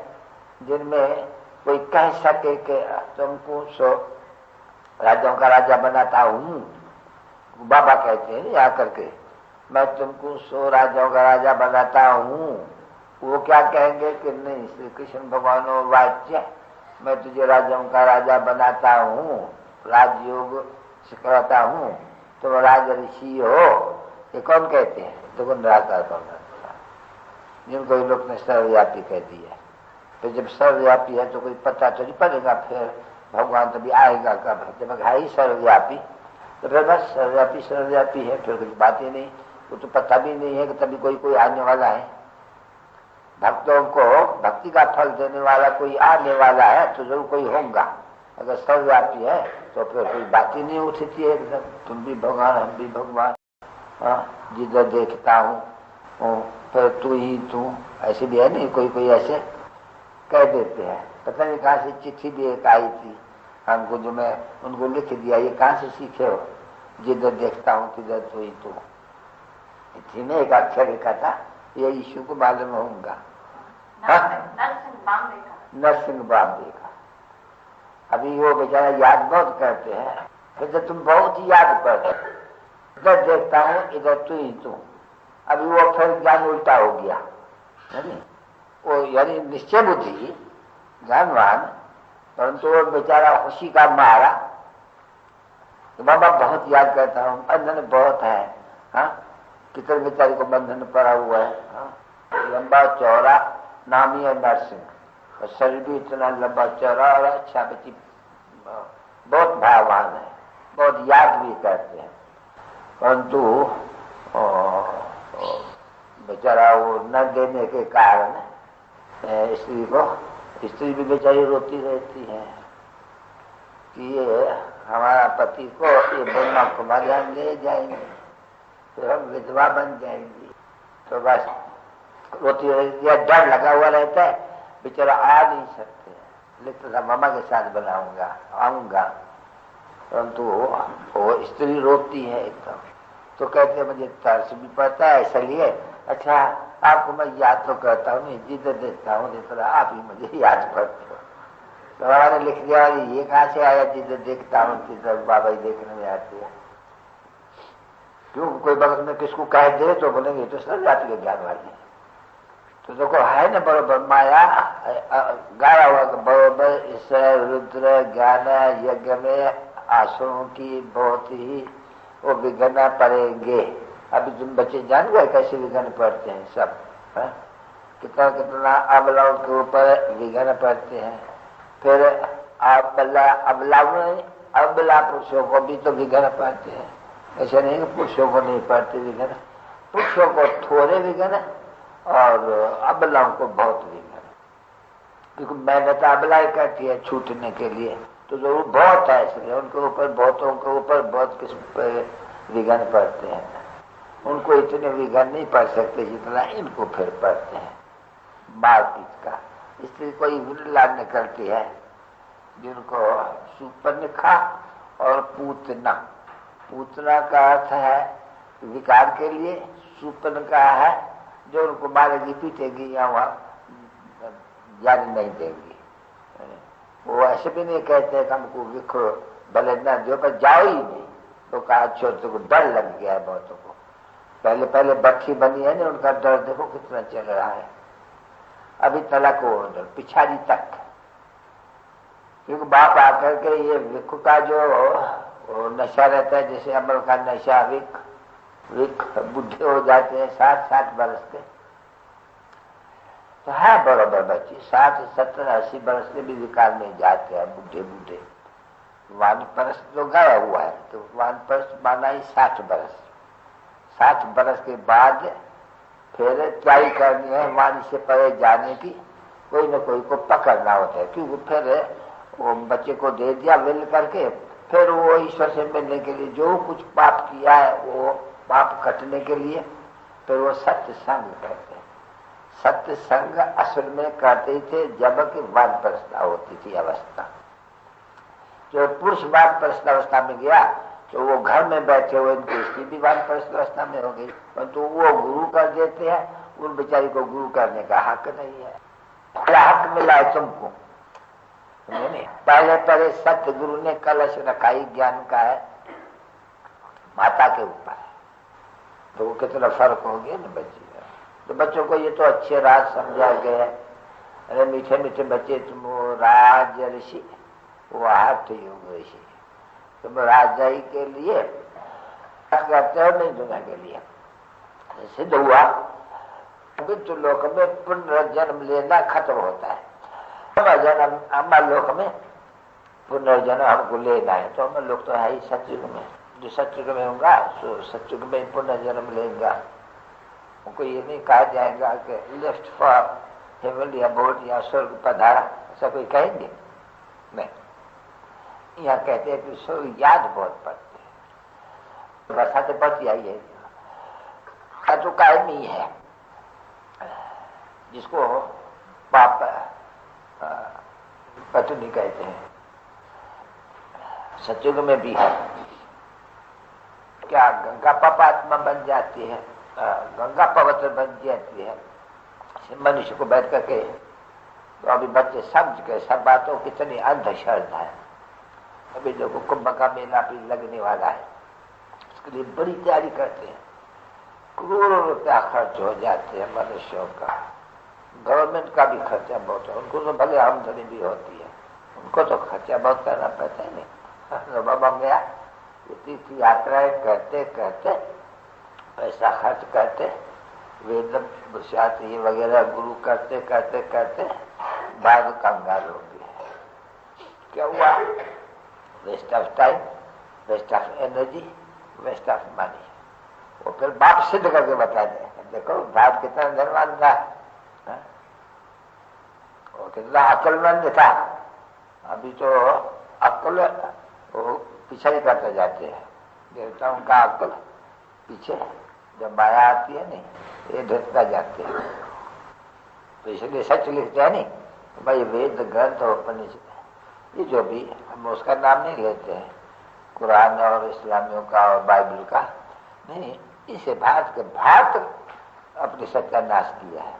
जिनमें कोई कह सके कि तुमको सो राजाओं का राजा बनाता हूँ। बाबा कहते हैं यहाँ करके, मैं तुमको सो राजाओं का राजा बनाता हूँ, वो क्या कहेंगे कि नहीं, श्री कृष्ण भगवान वाच्य, मैं तुझे राजाओं का राजा बनाता हूँ, राजयोग सिखाता हूँ, तो राज ऋषि हो। ये कौन कहते हैं? तो निराकार कौन करता है, जिनको ये लोग ने सर्वव्यापी कह दिया। तो जब सर्वव्यापी है तो कोई पता तो नहीं पड़ेगा, फिर भगवान तभी आएगा कब? जब है ही सर्वव्यापी, तो फिर बस सर्वव्यापी सर्वव्यापी है, फिर कुछ बात ही नहीं। वो तो पता भी नहीं है कि तभी कोई कोई आने वाला है। भक्तों को भक्ति का फल देने वाला कोई आने वाला है तो जरूर कोई होगा। अगर सर्वव्यापी है तो फिर कोई बात ही नहीं उठती है एकदम, तुम भी भगवान हम भी भगवान, जिधर देखता हूँ फिर तू ही तू, ऐसे भी है नहीं, कोई कोई ऐसे कह देते हैं। पता नहीं कहाँ से चिट्ठी भी एक आई थी हमको, जो मैं उनको लिख दिया, ये कहाँ से सीखे हो, जिधर देखता हूँ तिधर तू ही तू। चिट्ठी में एक अक्षर लिखा था, ये यीशु को मालूम होगा, नरसिंह बाबे का। अभी वो बेचारा याद बहुत करते हैं, फिर जब तुम बहुत ही याद करते, इधर देखता हूँ इधर तू ही तू, अभी वो फिर ज्ञान उल्टा हो गया, वो यानी निश्चय बुद्धि ज्ञानवान, परंतु वो बेचारा खुशी का मारा तो बाबा बहुत याद करता हूँ, बंधन बहुत है, हाँ कितने बेचारे को बंधन पड़ा हुआ है, लंबा चौड़ा नामी है नरसिंह, और शरीर भी इतना लंबा चौड़ा और अच्छा, बच्ची बहुत भाववान है, बहुत याद भी करते हैं, परंतु बेचारा वो न देने के कारण स्त्री भी बेचारी रोती रहती है कि ये हमारा पति को ये ब्रह्मा कुमारी ले जाएंगे, तो हम विधवा बन जाएंगी। तो बस रोती रहती है, डर लगा हुआ रहता है, बेचारा आ नहीं सकते, लेकिन तो मामा के साथ बनाऊंगा आऊंगा, परंतु वो स्त्री रोती है एकदम। तो कहते हैं मुझे तरस भी पड़ता है, इसलिए अच्छा आपको मैं याद तो करता हूँ नहीं, जिधर देखता हूँ जिस तरह आप ही मुझे याद करते हो। तो बाबा ने लिख दिया, ये कहाँ से आया जिधर देखता हूँ जिधर बाबा ही देखने में आते हैं। क्यों कोई बगल में किसको कह दे तो बोलेंगे तो सब जाति के ज्ञान वाली है। तो देखो है ना बरोबर माया गाया हुआ बरोबर, इस रुद्र ज्ञान यज्ञ में आंसुओं की बहुत ही वो विघ्न पड़ेंगे। अभी तुम बच्चे जान गए कैसे विघ्न पड़ते हैं सब, है? कितना कितना अबलाओं के ऊपर विघ्न पड़ते हैं, फिर अबला पुरुषों को भी तो विघ्न पड़ते हैं, ऐसा नहीं कि पुरुषों को नहीं पड़ते विघ्न, पुरुषों को थोड़े विघ्न और अबलाओं को बहुत विघ्न, क्योंकि मेहनत अबला करती है छूटने के लिए, तो जरूर बहुत है, इसलिए उनके ऊपर बहुतों के ऊपर बहुत किस्म पे विघ्न पड़ते हैं। उनको इतने विघ्न नहीं पड़ सकते जितना इनको फिर पड़ते हैं मारपीट का। इसलिए कोई विरला निकलती है जिनको सुपर्णखा और पूतना, पूतना का अर्थ है विकार के लिए, सुपर्ण का है जो उनको मारेगी पीटेगी या वहां जाने नहीं देगी। वो ऐसे भी नहीं कहते कि हमको विखो भले न दो पर जाओ ही नहीं, तो कहा छोटे को डर लग गया है बहुतों को, पहले पहले बच्ची बनी है ना, उनका डर देखो कितना चल रहा है, अभी तलक वो डर पिछाड़ी तक, क्योंकि बाप आकर के ये विख का जो नशा रहता है, जैसे अमल का नशा, विख बुढ़े हो जाते हैं 60 बरस के, तो है बराबर बच्ची 60, 70, 80 बरस के भी विकार में जाते हैं बुढ़े बुढ़े। वानप्रस्थ तो गया हुआ है, तो वानप्रस्थ माना ही 60 बरस, 60 बरस के बाद फिर ट्राई करनी है वाणी से परे जाने की, कोई न कोई को पकड़ना होता है, क्योंकि फिर वो बच्चे को दे दिया विल करके, फिर वो ईश्वर से मिलने के लिए जो कुछ पाप किया है वो पाप कटने के लिए फिर वो सत्संग करते हैं। सत्संग असल में करते थे जबकि वानप्रस्थ होती थी अवस्था। जो पुरुष वानप्रस्थ अवस्था में गया तो वो घर में बैठे हुए उनकी स्त्री भी वानप्रस्थ अवस्था में हो गई, परंतु वो गुरु कर देते हैं, उन बेचारी को गुरु करने का हक नहीं है। क्या हक मिला है तुमको? पहले पहले सतगुरु ने कलश रखा ही ज्ञान का है माता के ऊपर, तो वो कितना फर्क हो गया ना बच्ची का। तो बच्चों को ये तो अच्छे राज समझा गया है। अरे मीठे मीठे बच्चे, तुम वो राज ऋषि, वो हठ योग ऋषि, तुम राजाई के लिए करते हो, नहीं दुनिया के लिए। सिद्ध हुआ मृत्यु लोक में पुनर्जन्म लेना खत्म होता है। जन्म अमर लोक में पुनर्जन्म हमको लेना है, तो अमर लोक तो है ही सतयुग में। जो सतयुग में होगा सो सतयुग में पुनर्जन्म लेगा। उनको ये नहीं कहा जाएगा कि लेफ्ट फॉर हेवनली अबोर्ड या स्वर्ग पधारा, ऐसा कोई कहेंगे नहीं। यहाँ कहते हैं कि स्वर्ग याद बहुत पड़ते हैं, बरसाते पड़ती आई है का तो कायमी है, जिसको पाप पत्नी कहते हैं। सतयुग में भी है क्या गंगा पापात्मा बन जाती है, गंगा पवित्र बन जाती है मनुष्य को बैठ करके। तो अभी बच्चे समझ गए सब बातों, कितनी अंधश्रद्धा है। अभी देखो कुंभ का मेला भी लगने वाला है, उसके लिए बड़ी तैयारी करते हैं, करोड़ों रुपया खर्च हो जाते हैं मनुष्यों का। गवर्नमेंट का भी खर्चा बहुत है, उनको तो भले आमदनी भी होती है, उनको तो खर्चा बहुत करना पड़ता है। नहीं बाबा गया तीर्थ यात्राएं करते करते पैसा खर्च करते, वेद शास्त्री वगैरह गुरु करते करते करते भाग कंगाल हो गए। क्या हुआ? Waste of time, waste of energy, waste of money. वो फिर बाप सिद्ध करके बता दे, देखो भारत कितना धनवान था, वो कितना अक्लमंद था। अभी तो अक्ल वो पीछे करते जाते हैं, देवताओं का अक्ल पीछे, जब माया आती है नहीं ये ढकता जाते हैं। तो इसलिए सच लिखते हैं नहीं भाई, वेद ग्रंथ और उपनिषद, ये जो भी हम उसका नाम नहीं लेते हैं, कुरान और इस्लामियों का और बाइबल का नहीं, इसे भारत अपनी सत्यानाश किया है।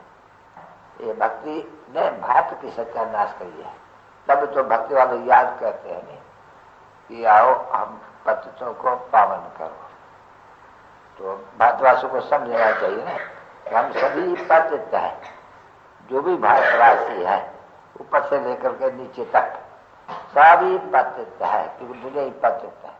ये भक्ति ने भारत की सत्यानाश करी है। तब तो भक्ति वाले याद करते हैं नहीं कि आओ हम पतितों को पावन करो। तो भारतवासियों को समझना चाहिए ना कि हम सभी पतित है, जो भी भारतवासी है ऊपर से लेकर के नीचे तक सभी पतित है, क्योंकि दुनिया ही पतित है।